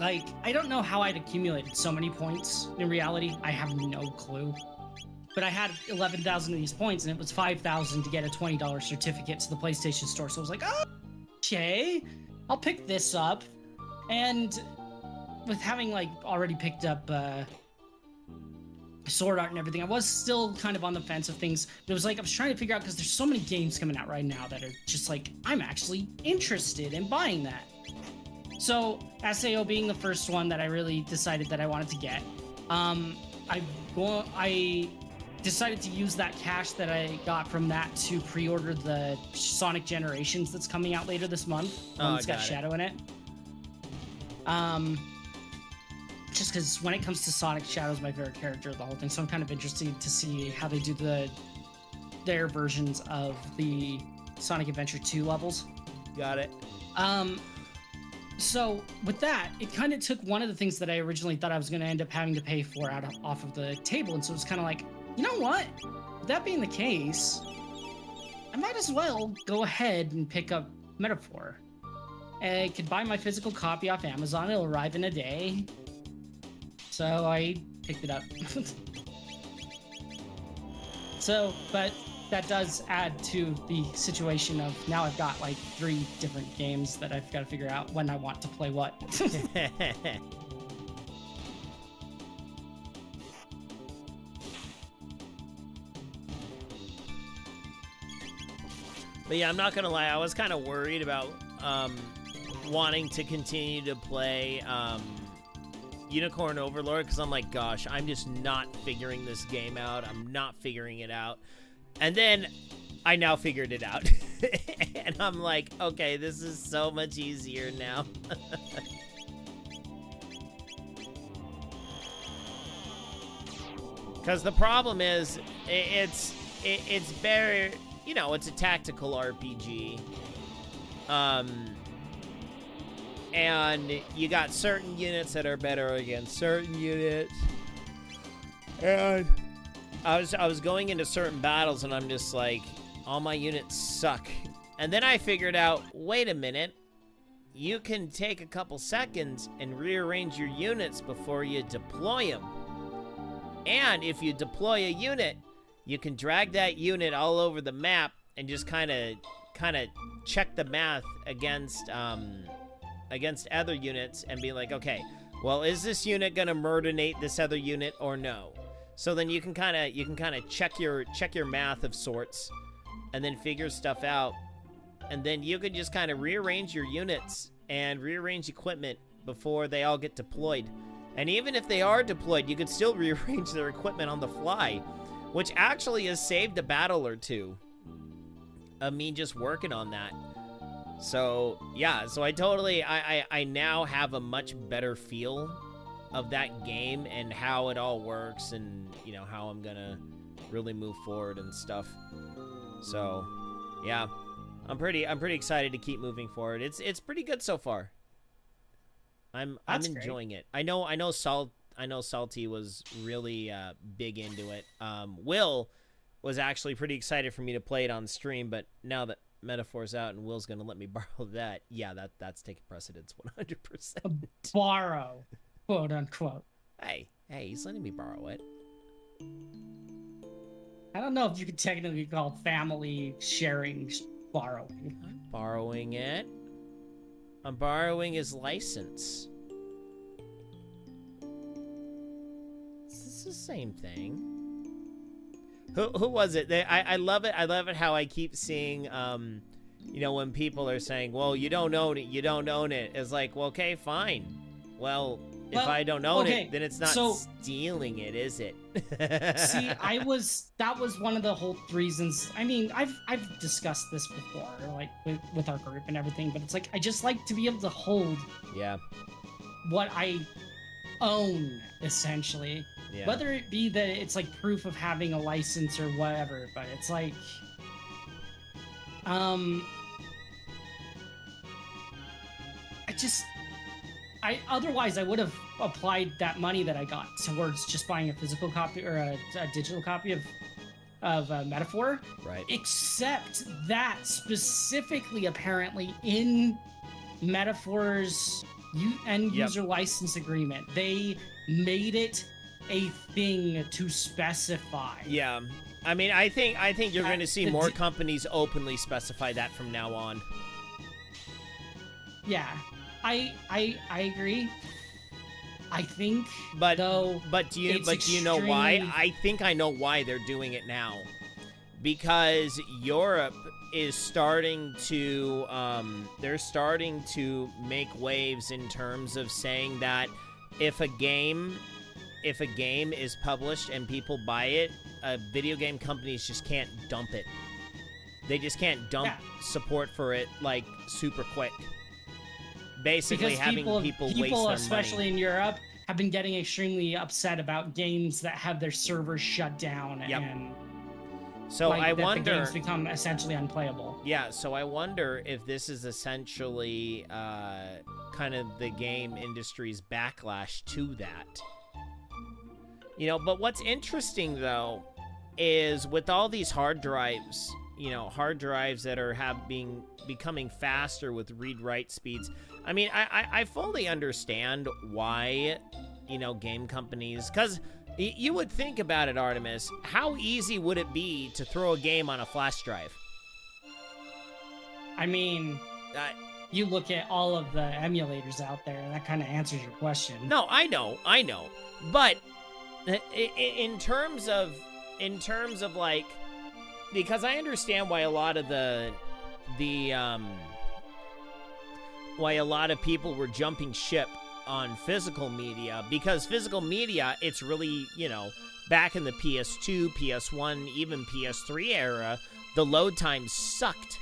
like, I don't know how I'd accumulated so many points. In reality, I have no clue. But I had 11,000 of these points, and it was 5,000 to get a $20 certificate to the PlayStation Store. So I was like, oh, okay, I'll pick this up. And with having like already picked up Sword Art and everything, I was still kind of on the fence of things. It was like I was trying to figure out, because there's so many games coming out right now that are just like, I'm actually interested in buying that. So SAO being the first one that I really decided that I wanted to get, I decided to use that cash that I got from that to pre-order the Sonic Generations that's coming out later this month. It's got Shadow in it. Just because when it comes to Sonic, Shadow's my favorite character of the whole thing, so I'm kind of interested to see how they do their versions of the Sonic Adventure 2 levels. Got it. So with that, it kind of took one of the things that I originally thought I was going to end up having to pay for off of the table. And so it was kind of like, you know what? With that being the case, I might as well go ahead and pick up Metaphor. I could buy my physical copy off Amazon. It'll arrive in a day. So I picked it up. So, but that does add to the situation of now I've got like 3 different games that I've got to figure out when I want to play what. But yeah, I'm not gonna lie, I was kind of worried about wanting to continue to play Unicorn Overlord, because I'm like, gosh, I'm just not figuring this game out. I'm not figuring it out. And then I now figured it out. And I'm like, okay, this is so much easier now. Because the problem is, it's very, you know, it's a tactical RPG. And you got certain units that are better against certain units. And I was going into certain battles and I'm just like, all my units suck. And then I figured out, wait a minute, you can take a couple seconds and rearrange your units before you deploy them. And if you deploy a unit, you can drag that unit all over the map and just kind of check the math against other units and be like, okay, well, is this unit gonna murderate this other unit or no? So then you can kind of check your math of sorts, and then figure stuff out, and then you can just kind of rearrange your units and rearrange equipment before they all get deployed. And even if they are deployed, you could still rearrange their equipment on the fly, which actually has saved a battle or two of me just working on that. So yeah, so I now have a much better feel of that game and how it all works, and you know how I'm gonna really move forward and stuff. So yeah, I'm pretty excited to keep moving forward. It's pretty good so far. I'm enjoying it. I know Salty was really big into it. Will was actually pretty excited for me to play it on stream, but now that Metaphor's out and Will's gonna let me borrow that, yeah, that's taking precedence 100%. Borrow, quote unquote. Hey, he's letting me borrow it. I don't know if you could technically call family sharing borrowing. I'm borrowing it. I'm borrowing his license. It's the same thing. Who was it? I love it. I love it how I keep seeing, you know, when people are saying, well, you don't own it, you don't own it. It's like, well, okay, fine. Well, if I don't own it, then it's not stealing it, is it? See, that was one of the whole reasons. I mean, I've discussed this before, like with our group and everything, but it's like, I just like to be able to hold what I own, essentially. Yeah. Whether it be that it's like proof of having a license or whatever, but it's like, otherwise I would have applied that money that I got towards just buying a physical copy or a digital copy of Metaphor. Right. Except that specifically, apparently, in Metaphor's end user license agreement, they made it a thing to specify. Yeah. I mean, I think you're going to see more companies openly specify that from now on. Yeah. I agree. I think, but do you know why? I think I know why they're doing it now. Because Europe is starting to they're starting to make waves in terms of saying that if a game is published and people buy it, video game companies just can't dump it. They just can't dump support for it like super quick. Basically, because people waste their money. Especially in Europe, have been getting extremely upset about games that have their servers shut down and so I wonder the games become essentially unplayable. Yeah, so I wonder if this is essentially kind of the game industry's backlash to that. You know, but what's interesting though is with all these hard drives, you know, hard drives that are becoming faster with read-write speeds. I mean, I fully understand why, you know, game companies, because you would think about it, Artemis, how easy would it be to throw a game on a flash drive? I mean, you look at all of the emulators out there, and that kind of answers your question. No, I know. But in terms of like, because I understand why a lot of why a lot of people were jumping ship on physical media, because physical media, it's really, you know, back in the PS2, PS1, even PS3 era, the load times sucked.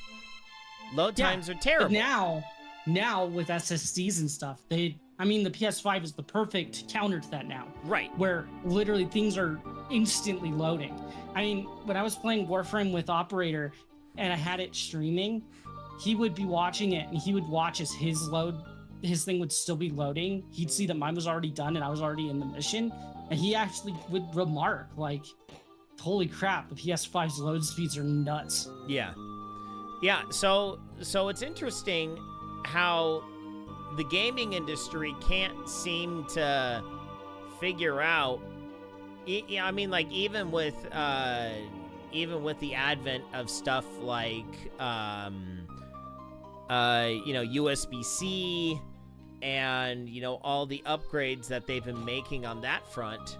Load times are terrible. But now with SSDs and stuff, the PS5 is the perfect counter to that now. Right. Where literally things are instantly loading. I mean, when I was playing Warframe with Operator and I had it streaming, he would be watching it and he would watch as his thing would still be loading. He'd see that mine was already done and I was already in the mission. And he actually would remark, like, holy crap, the PS5's load speeds are nuts. Yeah. Yeah, so it's interesting how the gaming industry can't seem to figure out. I mean, like, even with the advent of stuff like you know, USB-C and, you know, all the upgrades that they've been making on that front,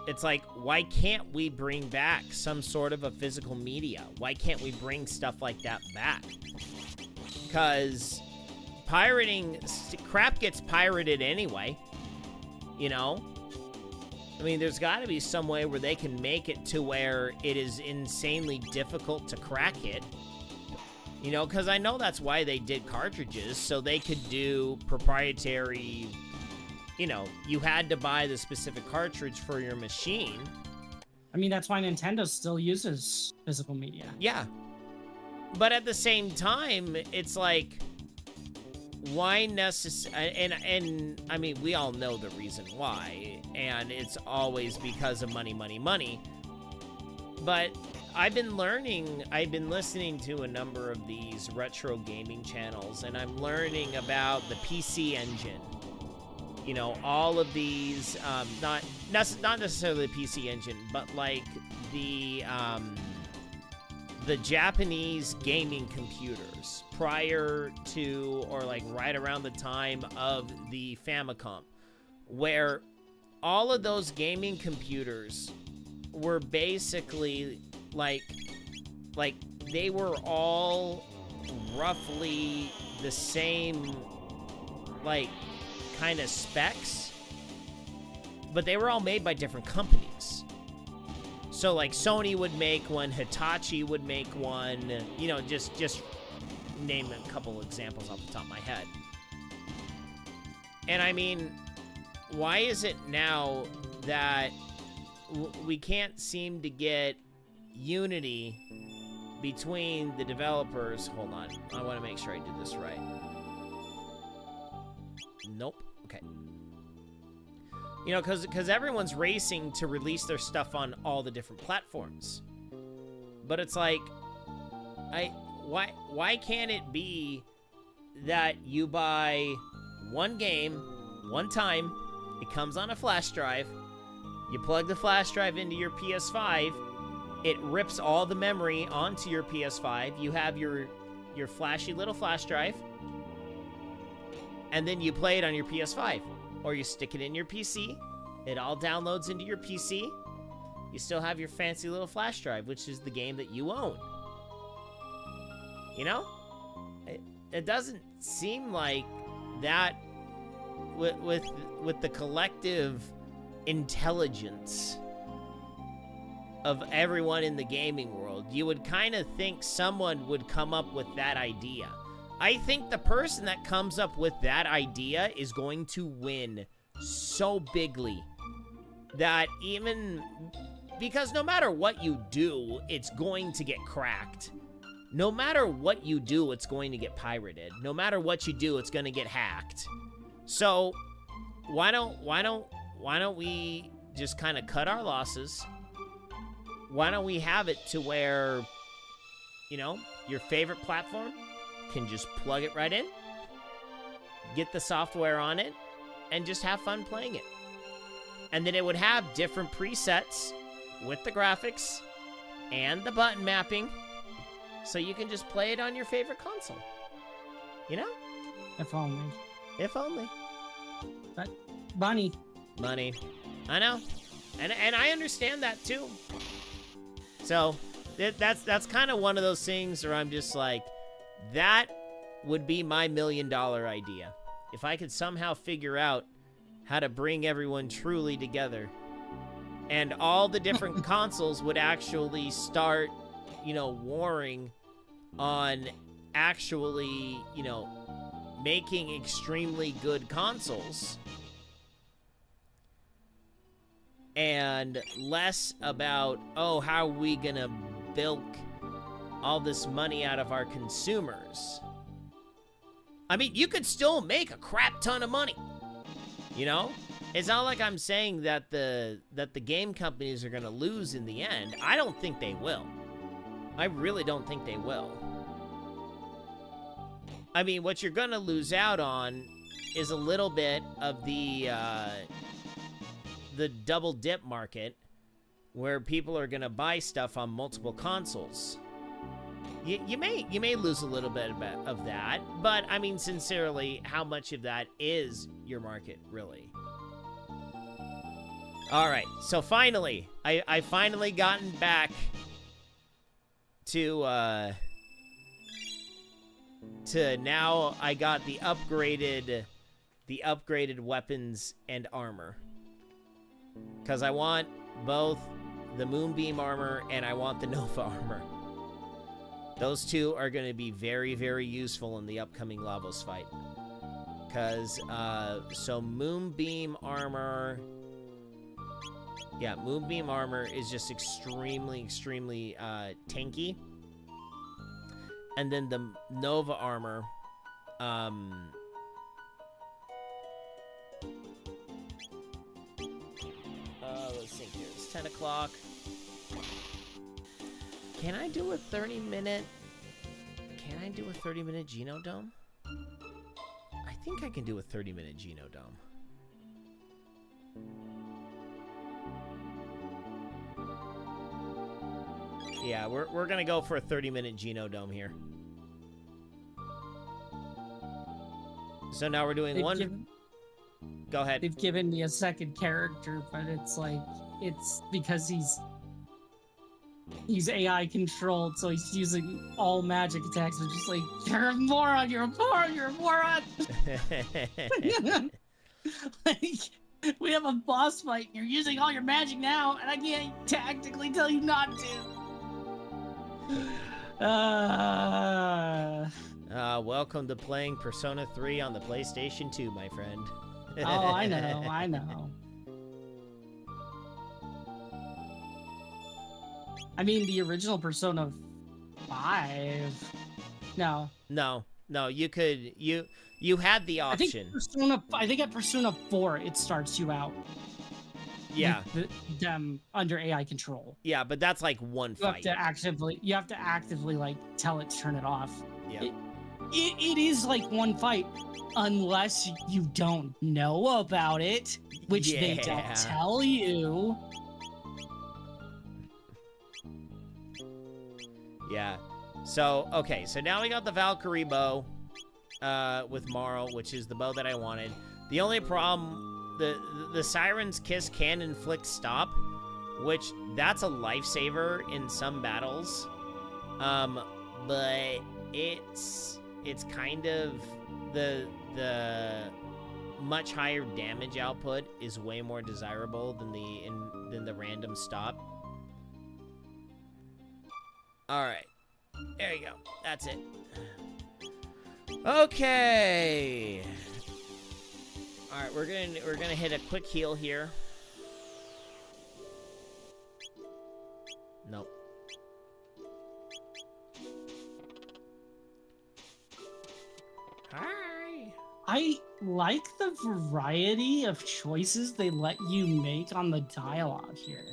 it's like, why can't we bring back some sort of a physical media? Why can't we bring stuff like that back? Because pirating, crap gets pirated anyway, you know? I mean, there's got to be some way where they can make it to where it is insanely difficult to crack it. You know, because I know that's why they did cartridges, so they could do proprietary, you know, you had to buy the specific cartridge for your machine. I mean, that's why Nintendo still uses physical media. Yeah. But at the same time, it's like, why and I mean, we all know the reason why, and it's always because of money. But I've been listening to a number of these retro gaming channels, and I'm learning about the PC Engine. You know, all of these, not necessarily the PC Engine, but like the Japanese gaming computers prior to, or like right around the time of the Famicom, where all of those gaming computers were basically like they were all roughly the same, like, kind of specs, but they were all made by different companies. So like Sony would make one, Hitachi would make one, you know, just name a couple examples off the top of my head. And I mean, why is it now that we can't seem to get unity between the developers? Hold on, I want to make sure I did this right. Nope. Okay. You know, because everyone's racing to release their stuff on all the different platforms, but it's like, why can't it be that you buy one game one time, it comes on a flash drive, you plug the flash drive into your PS5, it rips all the memory onto your PS5, you have your flashy little flash drive, and then you play it on your PS5. Or you stick it in your PC, it all downloads into your PC, you still have your fancy little flash drive, which is the game that you own. You know? It doesn't seem like that with the collective intelligence of everyone in the gaming world, you would kind of think someone would come up with that idea. I think the person that comes up with that idea is going to win so bigly that even, because no matter what you do, it's going to get cracked. no matter what you do, it's going to get pirated. No matter what you do, it's going to get hacked. So why don't we just kind of cut our losses? Why don't we have it to where, you know, your favorite platform can just plug it right in, get the software on it, and just have fun playing it. And then it would have different presets with the graphics and the button mapping, so you can just play it on your favorite console. You know? If only. If only. But money. Money. I know. And I understand that too. So that's kind of one of those things where I'm just like, that would be my $1 million idea. If I could somehow figure out how to bring everyone truly together, and all the different consoles would actually start, you know, warring on actually, you know, making extremely good consoles, and less about, oh, how are we gonna bilk all this money out of our consumers. I mean, you could still make a crap ton of money, you know? It's not like I'm saying that the game companies are gonna lose in the end. I don't think they will. I really don't think they will. I mean, what you're gonna lose out on is a little bit of the double dip market, where people are gonna buy stuff on multiple consoles. You may lose a little bit of that, but I mean, sincerely, how much of that is your market, really? All right, so finally, I finally gotten back to now I got the upgraded weapons and armor, because I want both the Moonbeam armor and I want the Nova armor. Those two are going to be very, very useful in the upcoming Lavos fight. Because, so Moonbeam armor... Yeah, Moonbeam armor is just extremely, extremely, tanky. And then the Nova armor, let's think here. It's 10 o'clock. Can I do a 30-minute... Can I do a 30-minute Geno Dome? I think I can do a 30-minute Geno Dome. Yeah, we're gonna go for a 30-minute Geno Dome here. So now we're doing Go ahead. They've given me a second character, but it's like, it's because he's AI controlled, so he's using all magic attacks. It's just like, you're a moron, you're a moron, you're a moron. Like, we have a boss fight, and you're using all your magic now, and I can't tactically tell you not to. Welcome to playing Persona 3 on the PlayStation 2, my friend. Oh, I know, I know. I mean, the original Persona 5. No, you could, you had the option. I think at Persona 4 it starts you out. Yeah. With them under AI control. Yeah, but that's like one fight. You have to actively like tell it to turn it off. Yeah. It is like one fight, unless you don't know about it, which they don't tell you. Yeah. So, okay, so now we got the Valkyrie bow with Marl, which is the bow that I wanted. The only problem, the Siren's Kiss can inflict stop, which that's a lifesaver in some battles. But it's kind of the much higher damage output is way more desirable than the random stop. All right, there you go. That's it. Okay. All right, we're gonna hit a quick heal here. Nope. Hi. I like the variety of choices they let you make on the dialogue here.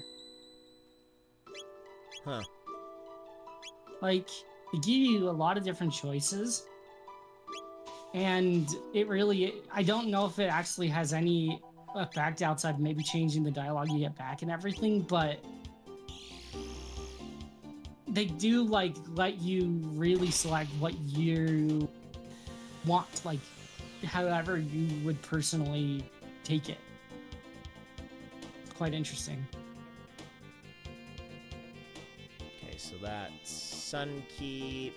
Huh. Like, they give you a lot of different choices. And it really, I don't know if it actually has any effect outside maybe changing the dialogue you get back and everything, but they do like let you really select what you want, like however you would personally take it. It's quite interesting. Okay, so that's Sunkeep.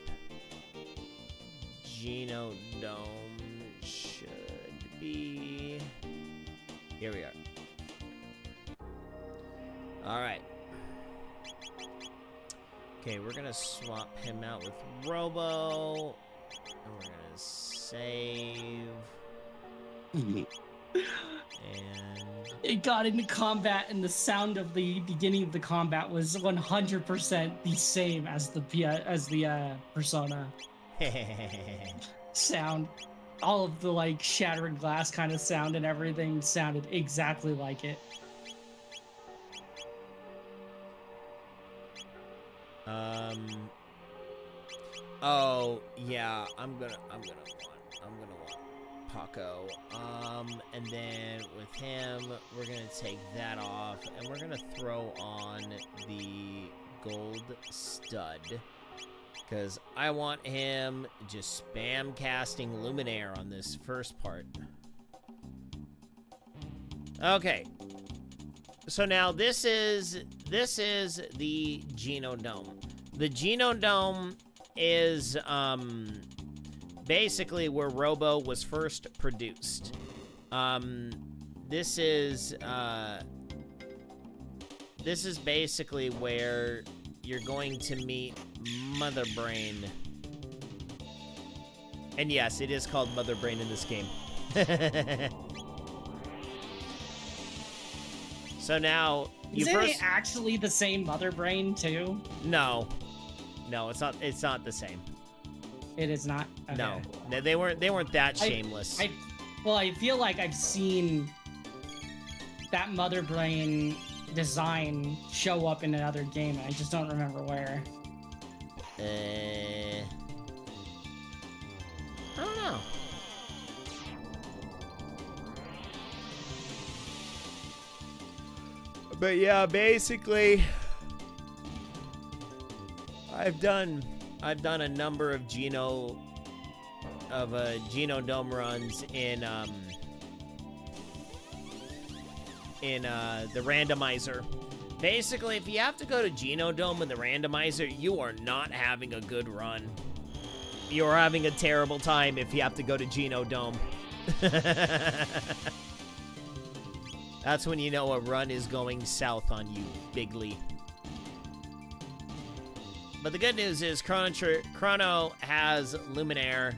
Geno Dome should be... Here we are. Alright. Okay, we're gonna swap him out with Robo. And we're gonna save. And... It got into combat, and the sound of the beginning of the combat was 100% the same as the Persona sound. All of the like shattering glass kind of sound and everything sounded exactly like it. Oh yeah, I'm gonna want Paco. And then with him, we're gonna take that off, and we're gonna throw on the gold stud, because I want him just spam casting Luminaire on this first part. Okay. So now this is the Geno Dome. The Geno Dome is basically where Robo was first produced. This is basically where you're going to meet Mother Brain. And yes, it is called Mother Brain in this game. So now Isn't it actually the same Mother Brain too? No, it's not. It's not the same. It is not. Okay. No, they weren't that shameless. I feel like I've seen that Mother Brain design show up in another game. I just don't remember where. I don't know. But yeah, basically, I've done a number of Geno Dome runs in the randomizer. Basically, if you have to go to Geno Dome in the randomizer, you are not having a good run. You are having a terrible time if you have to go to Geno Dome. That's when you know a run is going south on you, bigly. But the good news is Chrono has Luminaire.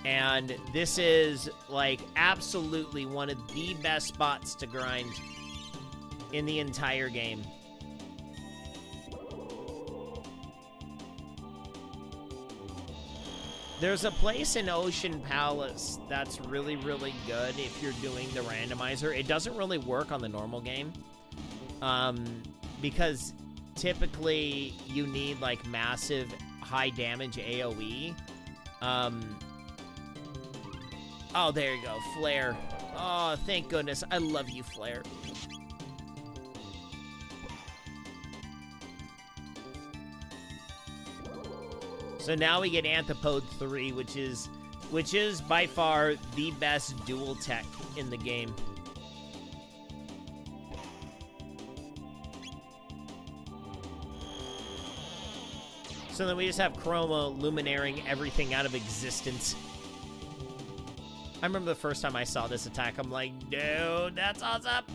And this is, like, absolutely one of the best spots to grind in the entire game. There's a place in Ocean Palace that's really, really good if you're doing the randomizer. It doesn't really work on the normal game. Because typically you need, like, massive high damage AoE. Oh, there you go. Flare. Oh, thank goodness. I love you, Flare. So now we get Anthropode 3, which is by far the best dual tech in the game. So then we just have Chroma luminaring everything out of existence. I remember the first time I saw this attack, I'm like, dude, that's awesome.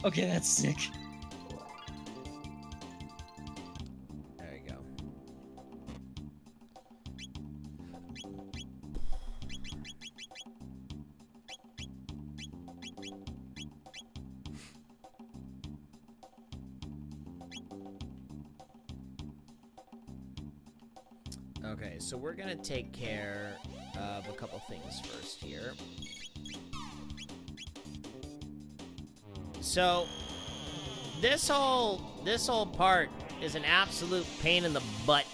Okay, that's sick. There you go. Okay, so we're gonna take care of a couple things first here. So this whole part is an absolute pain in the butt.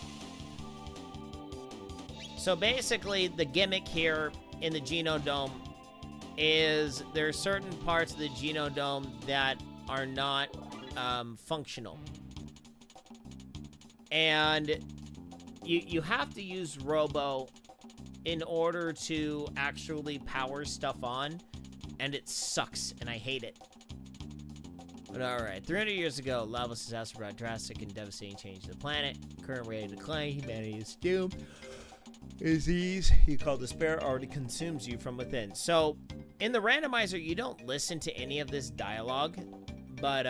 So basically, the gimmick here in the Geno Dome is there are certain parts of the Geno Dome that are not functional. And you have to use Robo in order to actually power stuff on, and it sucks, and I hate it. But alright, 300 years ago, lava disaster brought drastic and devastating change to the planet. Current rate of decline, humanity is doomed. Disease, you call despair, already consumes you from within. So, in the randomizer, you don't listen to any of this dialogue, but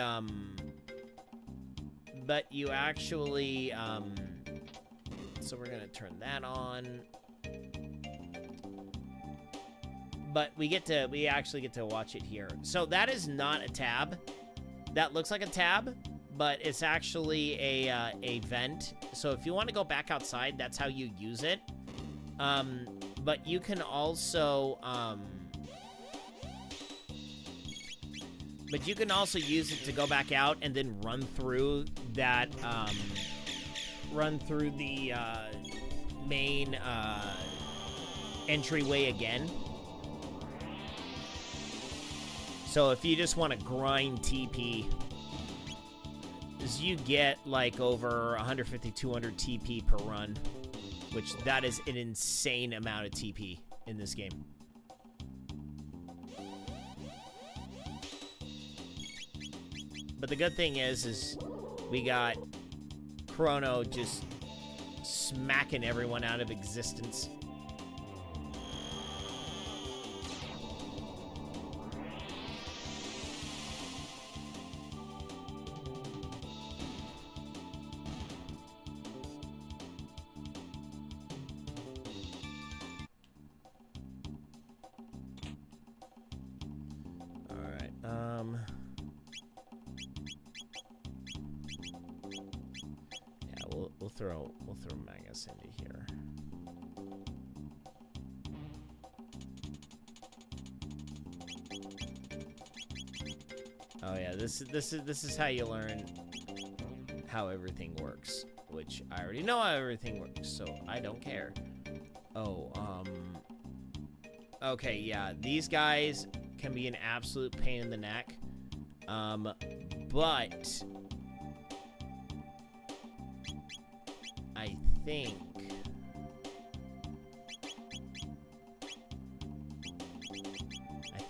you actually, so we're gonna turn that on. But we actually get to watch it here. So that is not a tab. That looks like a tab, but it's actually a vent. So if you want to go back outside, that's how you use it. But you can also, use it to go back out and then run through that, run through the main entryway again. So if you just want to grind TP, you get like over 150, 200 TP per run, which that is an insane amount of TP in this game. But the good thing is we got Chrono just smacking everyone out of existence. We'll throw Magus into here. Oh yeah, this is how you learn how everything works, which I already know how everything works, so I don't care. Oh, okay, yeah, these guys can be an absolute pain in the neck, but I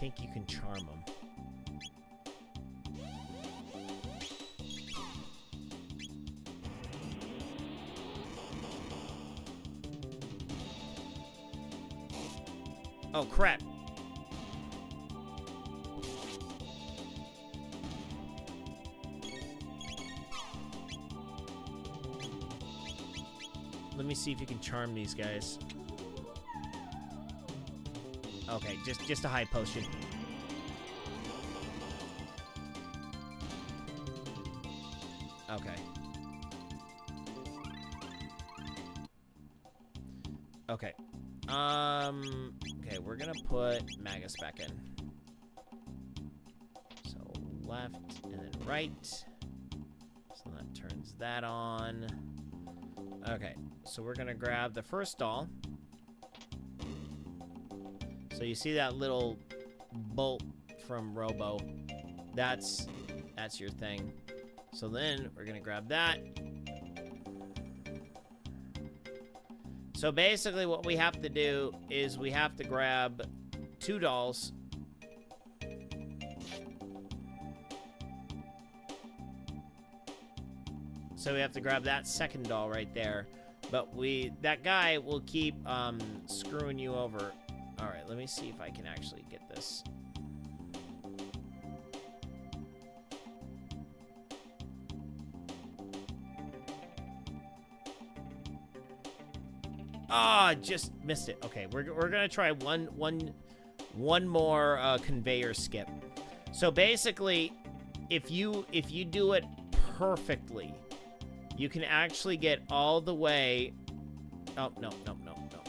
think you can charm them. Oh, crap. Let me see if you can charm these guys. Okay, just a high potion. Okay. Okay. Okay, we're gonna put Magus back in. So left and then right. So that turns that on. Okay, so we're gonna grab the first doll. So you see that little bolt from Robo. That's your thing. So then we're gonna grab that. So basically what we have to do is we have to grab 2 dolls. So we have to grab that second doll right there. But that guy will keep screwing you over. All right, let me see if I can actually get this. Ah, just missed it. Okay, we're gonna try one more conveyor skip. So basically, if you do it perfectly, you can actually get all the way Oh, no, no, no, no.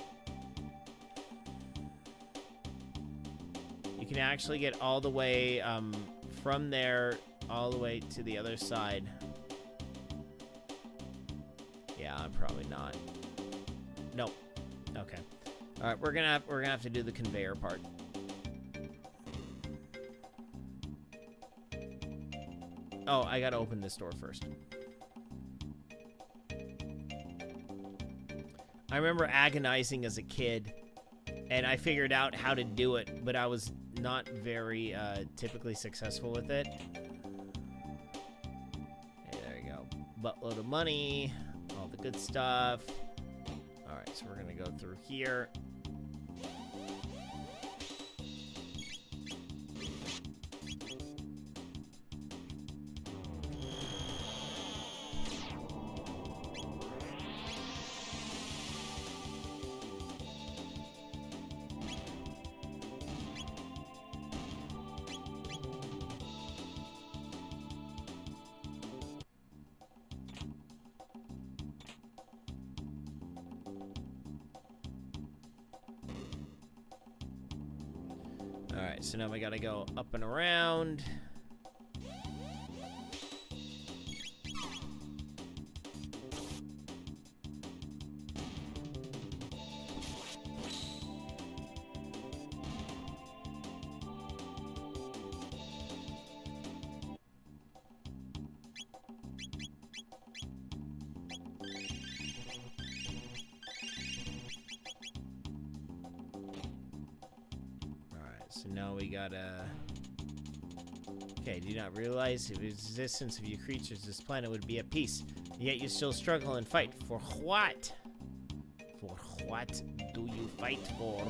You can actually get all the way from there all the way to the other side. Yeah, I'm probably not. Nope. Okay. All right, we're gonna have to do the conveyor part. Oh, I gotta open this door first. I remember agonizing as a kid, and I figured out how to do it, but I was not very typically successful with it. Okay, there you go. Buttload of money, all the good stuff. All right, so we're gonna go through here. Alright, so now we gotta go up and around. So now we gotta... Okay, do you not realize if the existence of you creatures, this planet would be at peace. Yet you still struggle and fight. For what? For what do you fight for?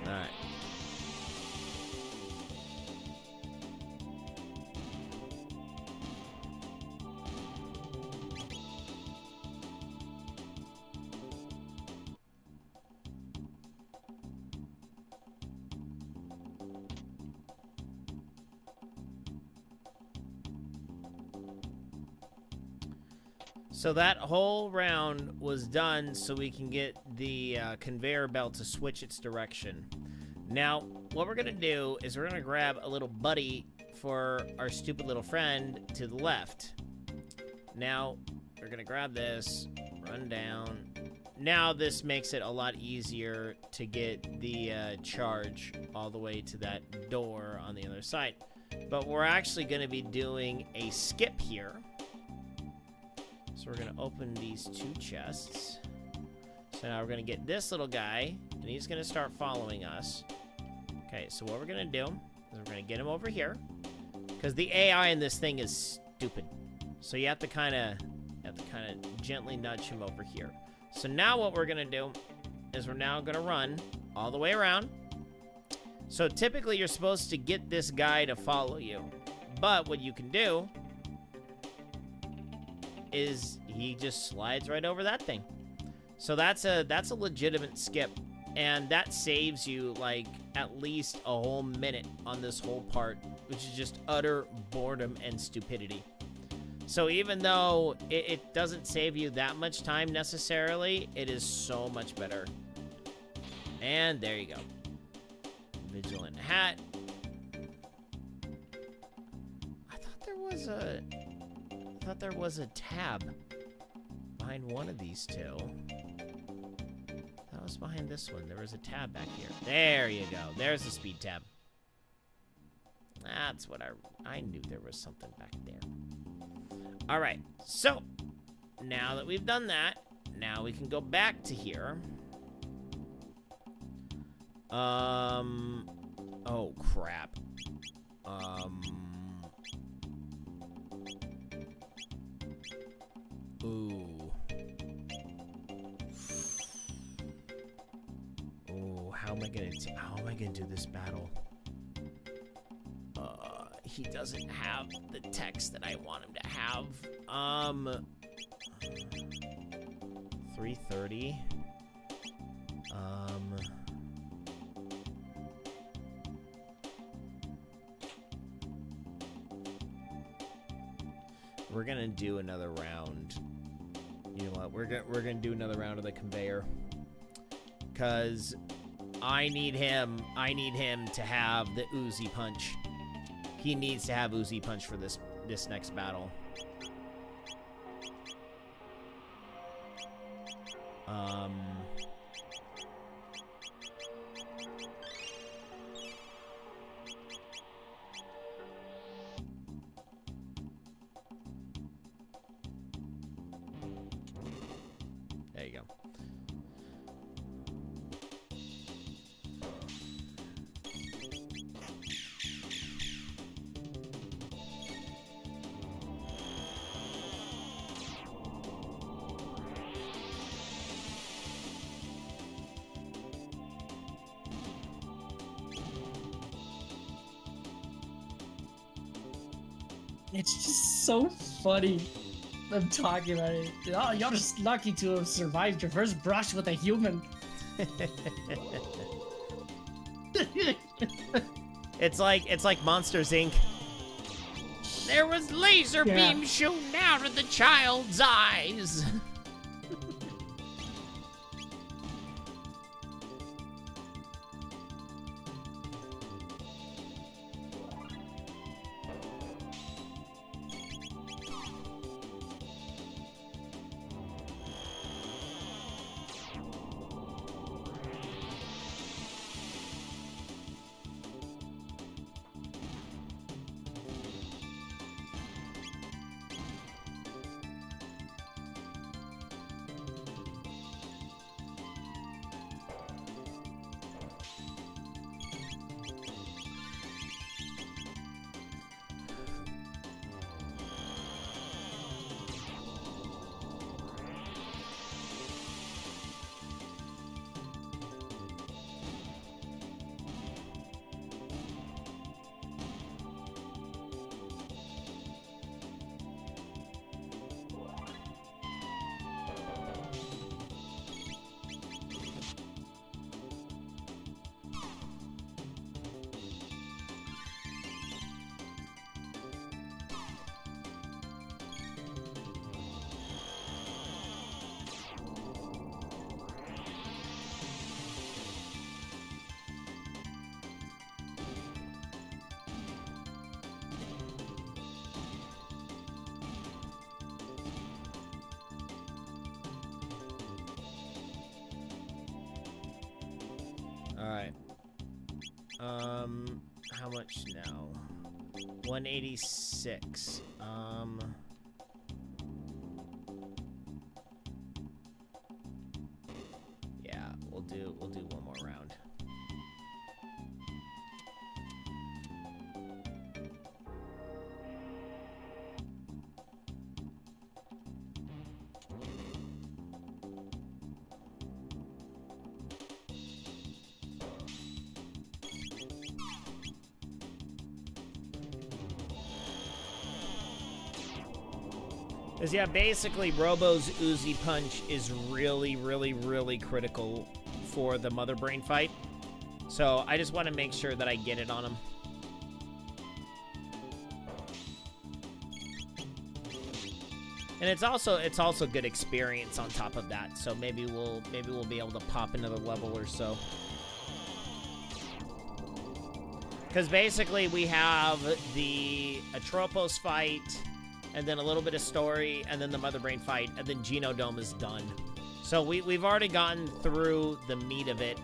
Alright. So that whole round was done so we can get the conveyor belt to switch its direction. Now, what we're going to do is we're going to grab a little buddy for our stupid little friend to the left. Now, we're going to grab this, run down. Now, this makes it a lot easier to get the charge all the way to that door on the other side. But we're actually going to be doing a skip here. So we're going to open these two chests. So now we're going to get this little guy, and he's going to start following us. Okay, so what we're going to do is we're going to get him over here, because the AI in this thing is stupid. So you have to kind of gently nudge him over here. So now what we're going to do is we're now going to run all the way around. So typically you're supposed to get this guy to follow you. But what you can do is he just slides right over that thing. So that's a legitimate skip, and that saves you like at least a whole minute on this whole part, which is just utter boredom and stupidity. So even though it doesn't save you that much time necessarily, it is so much better. And there you go. Vigilant hat. I thought there was a tab behind one of these two. That was was behind this one? There was a tab back here. There you go. There's the speed tab. That's what I knew there was something back there. All right. So, now that we've done that, now we can go back to here. Oh, crap. Ooh. Ooh, how am I gonna do this battle? He doesn't have the text that I want him to have. 330. We're gonna do another round. You know what? We're gonna do another round of the conveyor, cause I need him to have the Uzi punch. He needs to have Uzi punch for this next battle. There you go. It's just so funny. I'm talking about it. Oh, you're just lucky to have survived your first brush with a human. It's like Monsters Inc. There was laser beams shooting out of the child's eyes. Alright. How much now? 186. Yeah, we'll do one more round. Because, yeah, basically, Robo's Uzi Punch is really, really, really critical for the Mother Brain fight. So, I just want to make sure that I get it on him. And it's also good experience on top of that. So, maybe we'll be able to pop another level or so. Because, basically, we have the Atropos fight, and then a little bit of story, and then the Mother Brain fight, and then Geno Dome is done. So we've already gotten through the meat of it.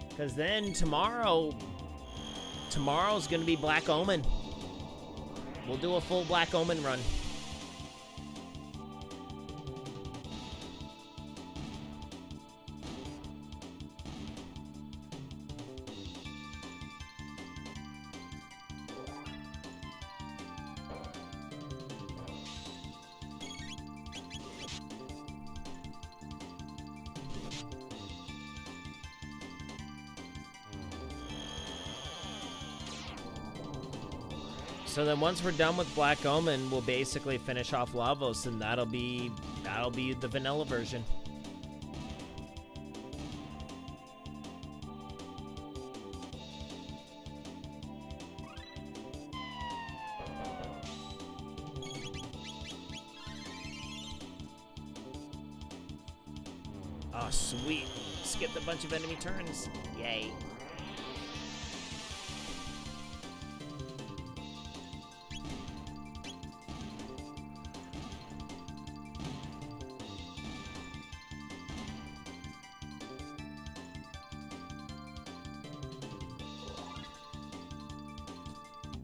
Because then tomorrow's going to be Black Omen. We'll do a full Black Omen run. So then once we're done with Black Omen, we'll basically finish off Lavos, and that'll be the vanilla version. Oh, sweet. Skipped a bunch of enemy turns. Yay.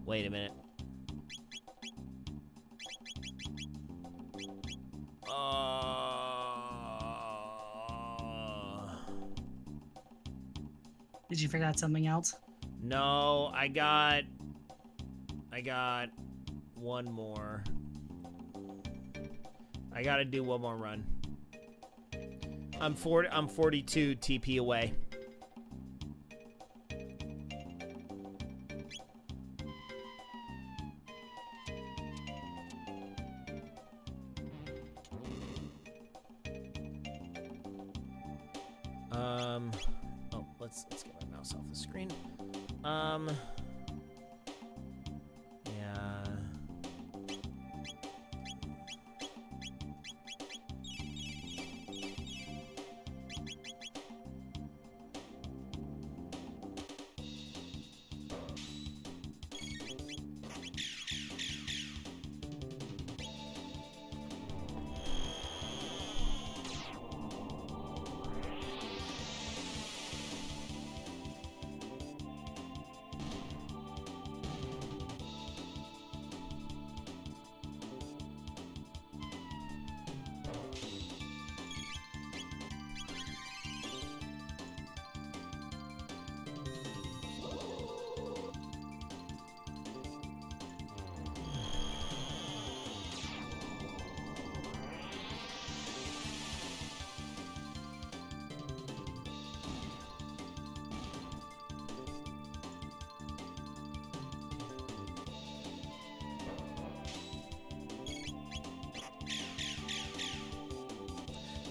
Wait a minute. Did you figure out something else? No, I got one more. I gotta do one more run. I'm 42 TP away. Oh, let's get my mouse off the screen. Yeah.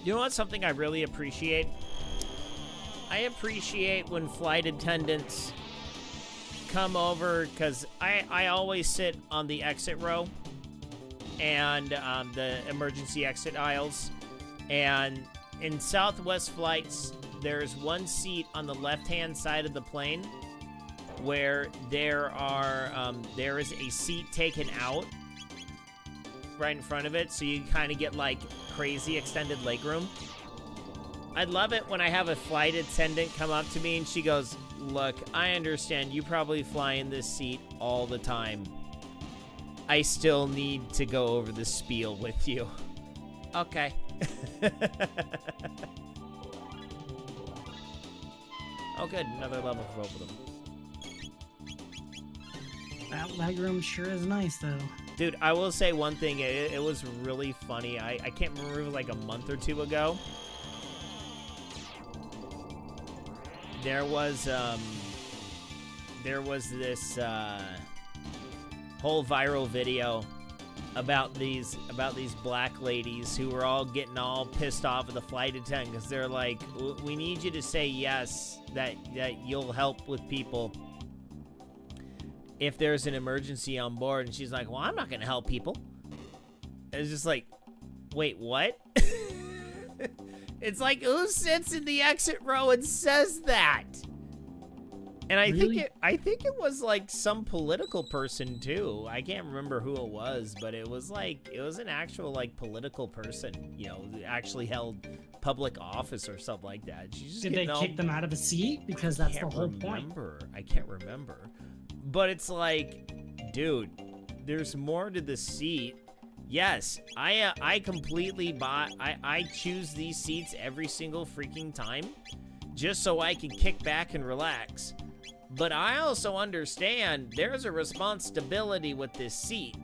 You know what's something I really appreciate? I appreciate when flight attendants come over, because I always sit on the exit row and the emergency exit aisles. And in Southwest flights, there's one seat on the left-hand side of the plane where there is a seat taken out right in front of it, so you kind of get like crazy extended legroom. I'd love it when I have a flight attendant come up to me and she goes, "Look, I understand you probably fly in this seat all the time. I still need to go over the spiel with you." Okay. Oh, good. Another level for both of them. That legroom sure is nice, though. Dude, I will say one thing. It was really funny. I can't remember, it was like a month or two ago. There was this whole viral video about these black ladies who were all getting all pissed off at the flight attendant because they're like, "We need you to say yes, that you'll help with people if there's an emergency on board." And she's like, "Well, I'm not gonna help people." It's just like, wait, what? It's like, who sits in the exit row and says that? And Really? I think it was like some political person too. I can't remember who it was, but it was an actual like political person, you know, who actually held public office or something like that. She's just Did they kick them out of the seat? Because that's the whole point. I can't remember. But it's like, dude, there's more to the seat. Yes, I completely I choose these seats every single freaking time just so I can kick back and relax. But I also understand there's a responsibility with this seat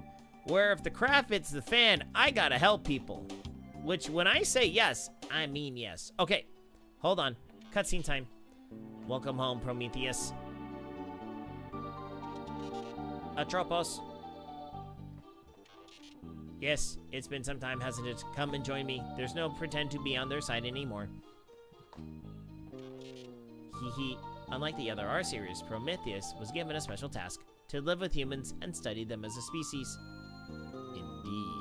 where if the crap hits the fan, I gotta help people. Which when I say yes, I mean yes. Okay, hold on. Cutscene time. Welcome home, Prometheus. Atropos. Yes, it's been some time, hasn't it? Come and join me. There's no pretend to be on their side anymore. Hee hee. Unlike the other R-series, Prometheus was given a special task to live with humans and study them as a species. Indeed.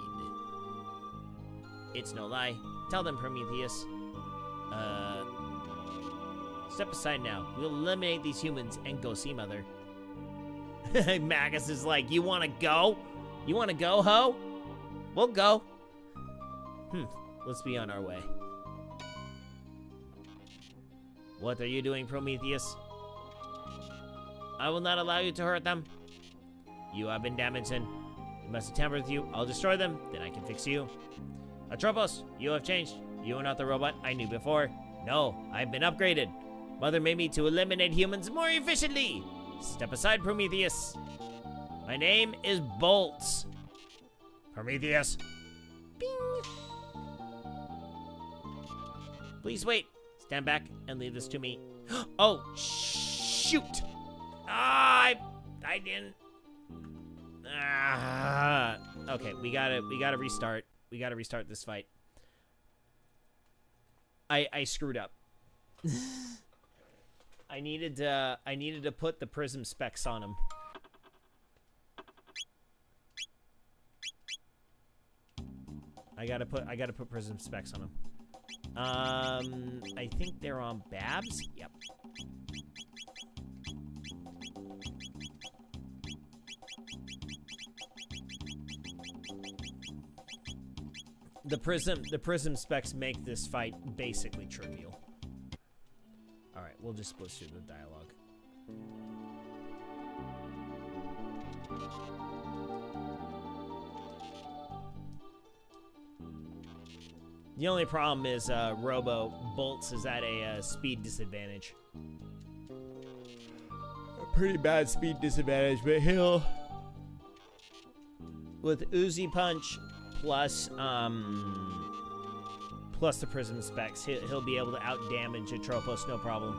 It's no lie. Tell them, Prometheus. Step aside now. We'll eliminate these humans and go see Mother. Magus is like, you wanna go? You wanna go, ho? We'll go. Let's be on our way. What are you doing, Prometheus? I will not allow you to hurt them. You have been damaged, and you must have tampered with you. I'll destroy them, then I can fix you. Atropos, you have changed. You are not the robot I knew before. No, I've been upgraded. Mother made me to eliminate humans more efficiently. Step aside, Prometheus. My name is Bolts. Prometheus. Bing. Please wait. Stand back and leave this to me. Oh, shoot. I didn't. Okay, we gotta restart. We gotta restart this fight. I screwed up. I needed to put the prism specs on him. I gotta put prism specs on him. I think they're on Babs. Yep. The prism specs make this fight basically trivial. All right, we'll just split through the dialogue. The only problem is Robo Bolts is at a speed disadvantage. A pretty bad speed disadvantage, but he'll with Uzi Punch plus plus the prism specs, he'll be able to out damage Atropos, no problem.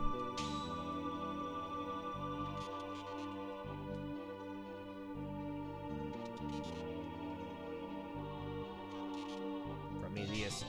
Prometheus.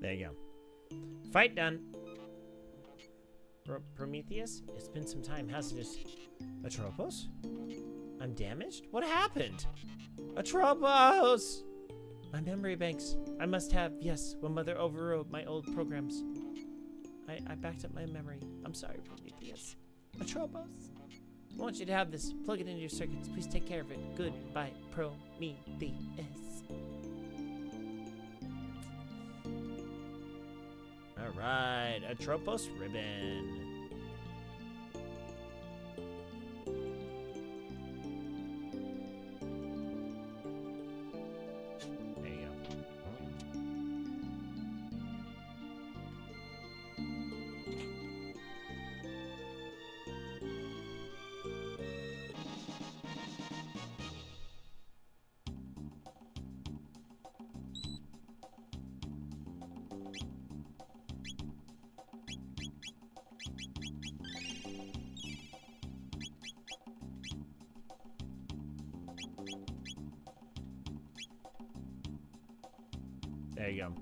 There you go. Fight done. Prometheus? It's been some time, hasn't it? Atropos? I'm damaged? What happened? Atropos! My memory banks. I must have, yes, when Mother overrode my old programs. I backed up my memory. I'm sorry, Prometheus. Prometheus. Atropos. I want you to have this. Plug it into your circuits. Please take care of it. Goodbye, Prometheus. Alright, Atropos ribbon. There you go. There you go.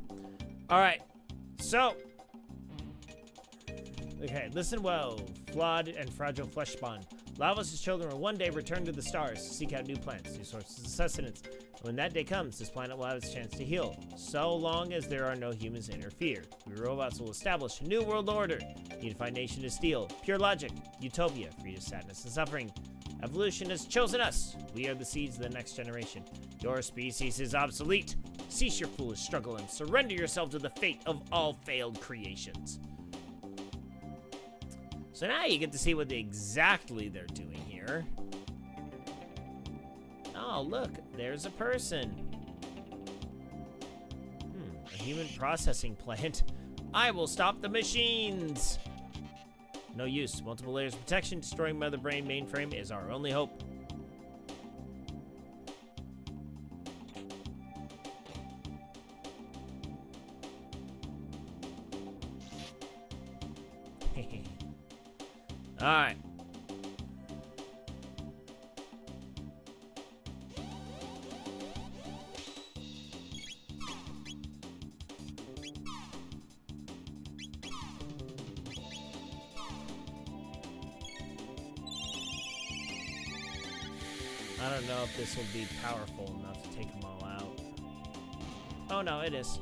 All right. So, okay, listen well. Flawed and fragile flesh spawn. Lavos' children will one day return to the stars to seek out new plants, new sources of sustenance. When that day comes, this planet will have its chance to heal, so long as there are no humans to interfere. We robots will establish a new world order. Unified nation to steal. Pure logic. Utopia. Free of sadness and suffering. Evolution has chosen us. We are the seeds of the next generation. Your species is obsolete. Cease your foolish struggle and surrender yourself to the fate of all failed creations. So now you get to see what exactly they're doing here. Oh, look, there's a person. A human processing plant. I will stop the machines. No use. Multiple layers of protection. Destroying Mother Brain mainframe is our only hope. All right. I don't know if this will be powerful enough to take them all out. Oh no, it is.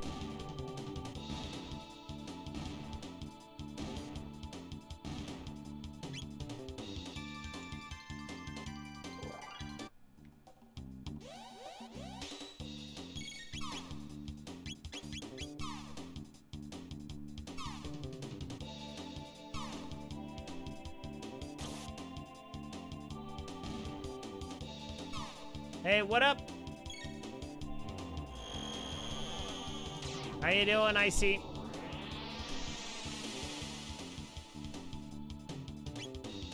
Hey, what up? How you doing, Icy?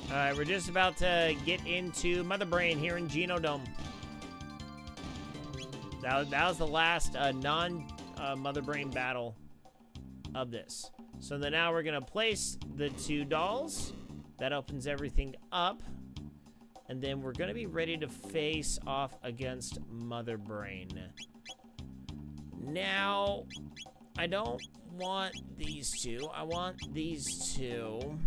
Alright, we're just about to get into Mother Brain here in Geno Dome. That was the last non-Mother Brain battle of this. So then now we're going to place the two dolls. That opens everything up. And then we're going to be ready to face off against Mother Brain. Now, I don't want these two. I want these two.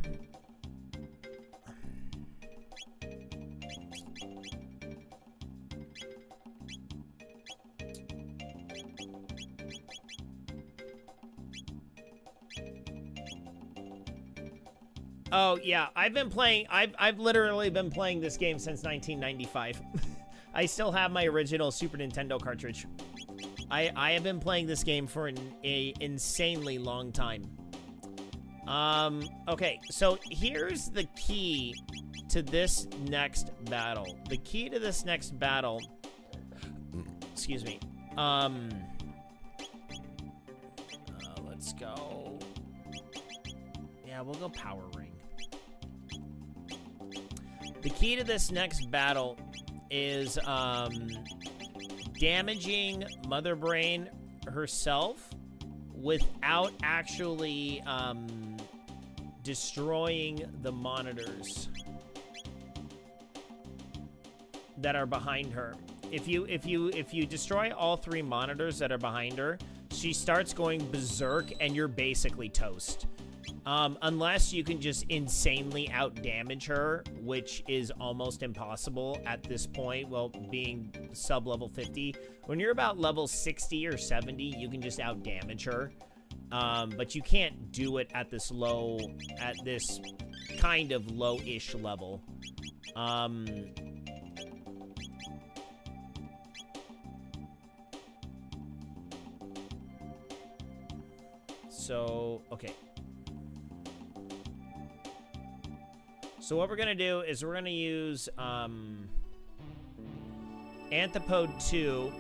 Oh, yeah, I've literally been playing this game since 1995. I still have my original Super Nintendo cartridge. I have been playing this game for an insanely long time. Okay, so here's the key to this next battle. The key to this next battle, excuse me, let's go, yeah, we'll go Power Ring. The key to this next battle is damaging Mother Brain herself without actually destroying the monitors that are behind her. If you destroy all three monitors that are behind her, she starts going berserk and you're basically toast. Unless you can just insanely out-damage her, which is almost impossible at this point, well, being sub-level 50. When you're about level 60 or 70, you can just out-damage her. But you can't do it at this low, at this kind of low-ish level. So, okay. So what we're going to do is we're going to use Anthropode 2.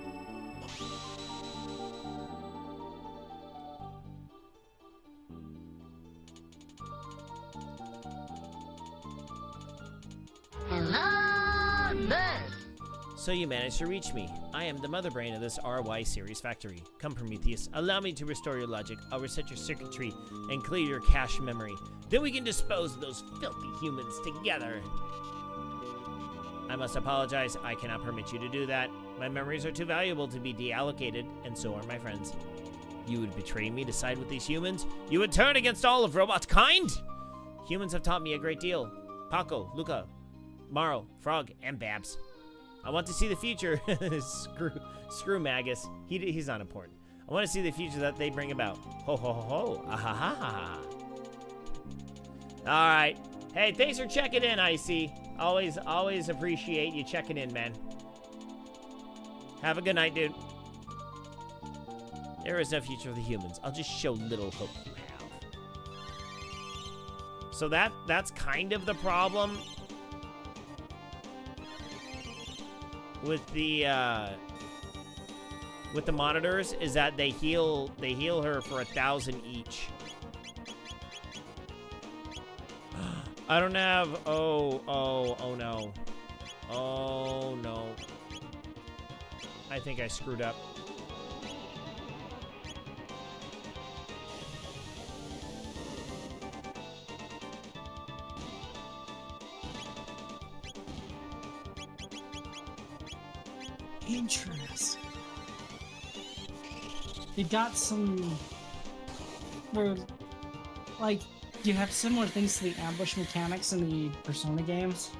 So you managed to reach me. I am the mother brain of this RY series factory. Come, Prometheus, allow me to restore your logic. I'll reset your circuitry and clear your cache memory. Then we can dispose of those filthy humans together. I must apologize. I cannot permit you to do that. My memories are too valuable to be deallocated, and so are my friends. You would betray me to side with these humans? You would turn against all of robot kind? Humans have taught me a great deal. Paco, Luca, Maro, Frog, and Babs. I want to see the future. Screw Magus. He's not important. I want to see the future that they bring about. Ho ho ho ho. Ah ha ha ha. All right. Hey, thanks for checking in, Icy. Always appreciate you checking in, man. Have a good night, dude. There is no future for the humans. I'll just show little hope you have. So that's kind of the problem with the monitors, is that they heal her for 1,000 each. I don't have. Oh no. Oh no. I think I screwed up. Interesting. They got some where, like, you have similar things to the ambush mechanics in the Persona games.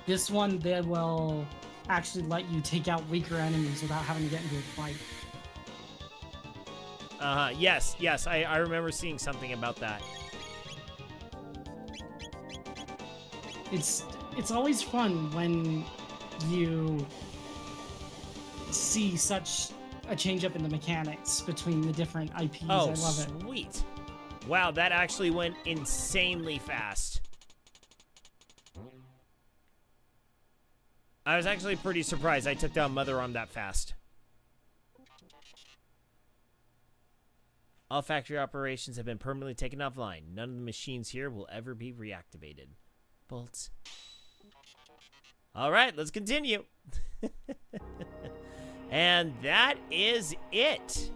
This one, they will actually let you take out weaker enemies without having to get into a fight. Yes, I remember seeing something about that. It's always fun when you see such a change up in the mechanics between the different IPs. Oh, I love it. Sweet. Wow, that actually went insanely fast. I was actually pretty surprised I took down Mother Arm that fast. All factory operations have been permanently taken offline. None of the machines here will ever be reactivated. Bolts. All right, let's continue. And that is it.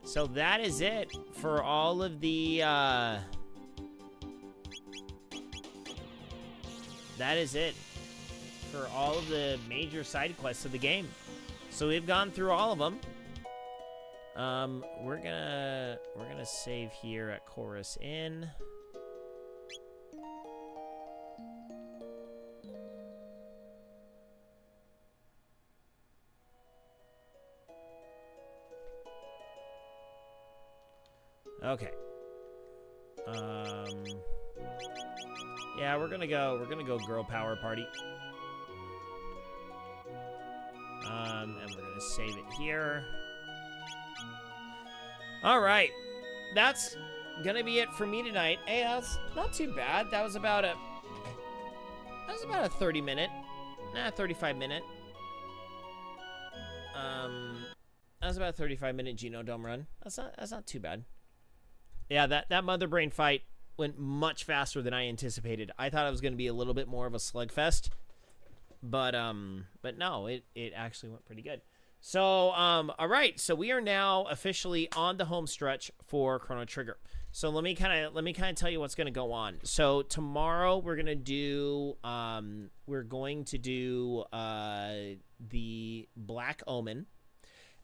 So that is it for all of the, that is it for all of the major side quests of the game. So we've gone through all of them. We're gonna save here at Chorus Inn. Okay. Yeah, we're gonna go girl power party. And we're gonna save it here. All right, that's gonna be it for me tonight. Hey, that's not too bad. That was about a 30-minute, 35-minute. That was about a 35-minute Geno Dome run. That's not too bad. Yeah, that Mother Brain fight went much faster than I anticipated. I thought it was going to be a little bit more of a slugfest, but no, it actually went pretty good. So, all right, so we are now officially on the home stretch for Chrono Trigger. So let me kind of tell you what's going to go on. So tomorrow we're going to do the Black Omen.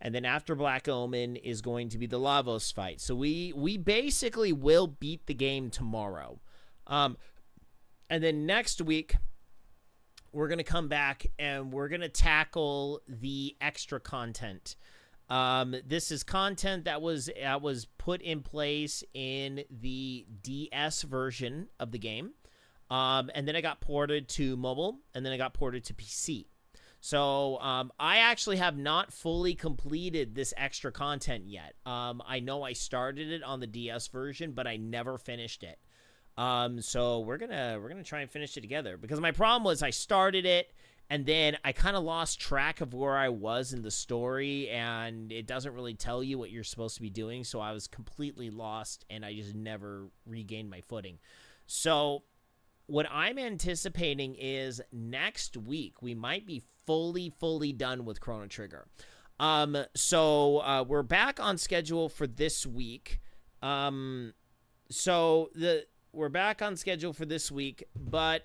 And then after Black Omen is going to be the Lavos fight. So we basically will beat the game tomorrow. And then next week, we're going to come back and we're going to tackle the extra content. This is content that was put in place in the DS version of the game. And then it got ported to mobile, and then it got ported to PC. So I actually have not fully completed this extra content yet. I know I started it on the DS version, but I never finished it. So we're gonna try and finish it together, because my problem was I started it and then I kind of lost track of where I was in the story, and it doesn't really tell you what you're supposed to be doing. So I was completely lost, and I just never regained my footing. So what I'm anticipating is next week we might be fully done with Chrono Trigger. So we're back on schedule for this week. We're back on schedule for this week, but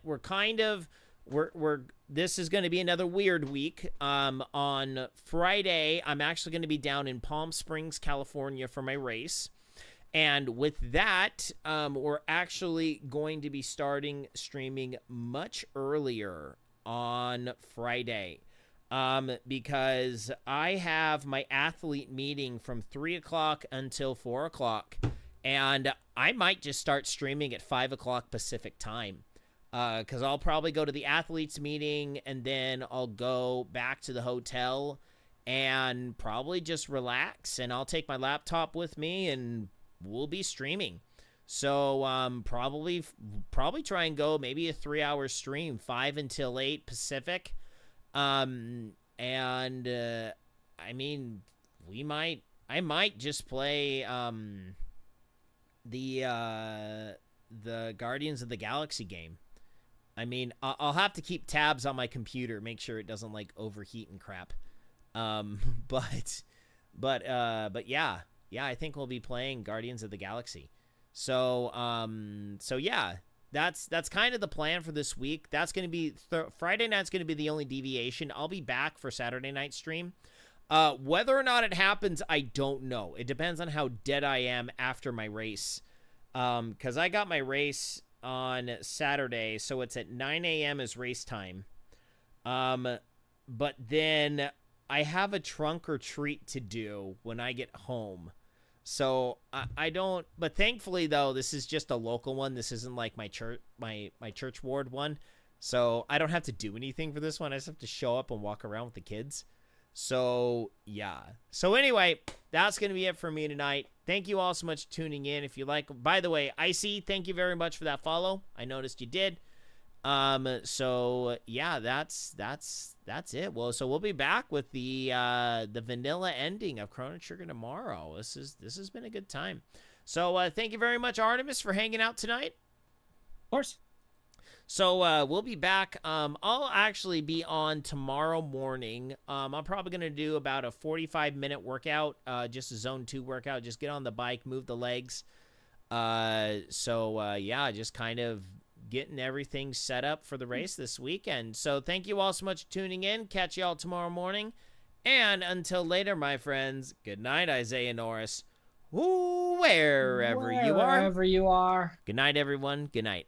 this is going to be another weird week. On Friday, I'm actually going to be down in Palm Springs, California for my race. And with that, we're actually going to be starting streaming much earlier on Friday, because I have my athlete meeting from 3 o'clock until 4 o'clock, and I might just start streaming at 5 o'clock Pacific time, because I'll probably go to the athletes meeting, and then I'll go back to the hotel and probably just relax, and I'll take my laptop with me, and we'll be streaming. So probably try and go maybe a 3-hour stream, 5 until 8 Pacific. I mean, I might just play the Guardians of the Galaxy game. I mean, I'll have to keep tabs on my computer, make sure it doesn't like overheat and crap. But yeah, I think we'll be playing Guardians of the Galaxy. So yeah, that's kind of the plan for this week. That's going to be Friday night's going to be the only deviation. I'll be back for Saturday night stream. Whether or not it happens, I don't know. It depends on how dead I am after my race. Because I got my race on Saturday, so it's at 9 a.m. is race time. But then I have a trunk or treat to do when I get home. So I don't, but thankfully though, this is just a local one. This isn't like my church ward one. So I don't have to do anything for this one. I just have to show up and walk around with the kids. So yeah. So anyway, that's going to be it for me tonight. Thank you all so much for tuning in. If you like, by the way, Icy, thank you very much for that follow. I noticed you did. So yeah, that's it. Well, so we'll be back with the vanilla ending of Chrono Trigger tomorrow. This has been a good time. So, thank you very much, Artemis, for hanging out tonight. Of course. So, we'll be back. I'll actually be on tomorrow morning. I'm probably going to do about a 45-minute workout, just a zone 2 workout. Just get on the bike, move the legs. Yeah, just kind of getting everything set up for the race this weekend. So thank you all so much for tuning in. Catch you all tomorrow morning. And until later, my friends, good night, Isaiah Norris. Wherever you are. Wherever you are. Good night, everyone. Good night.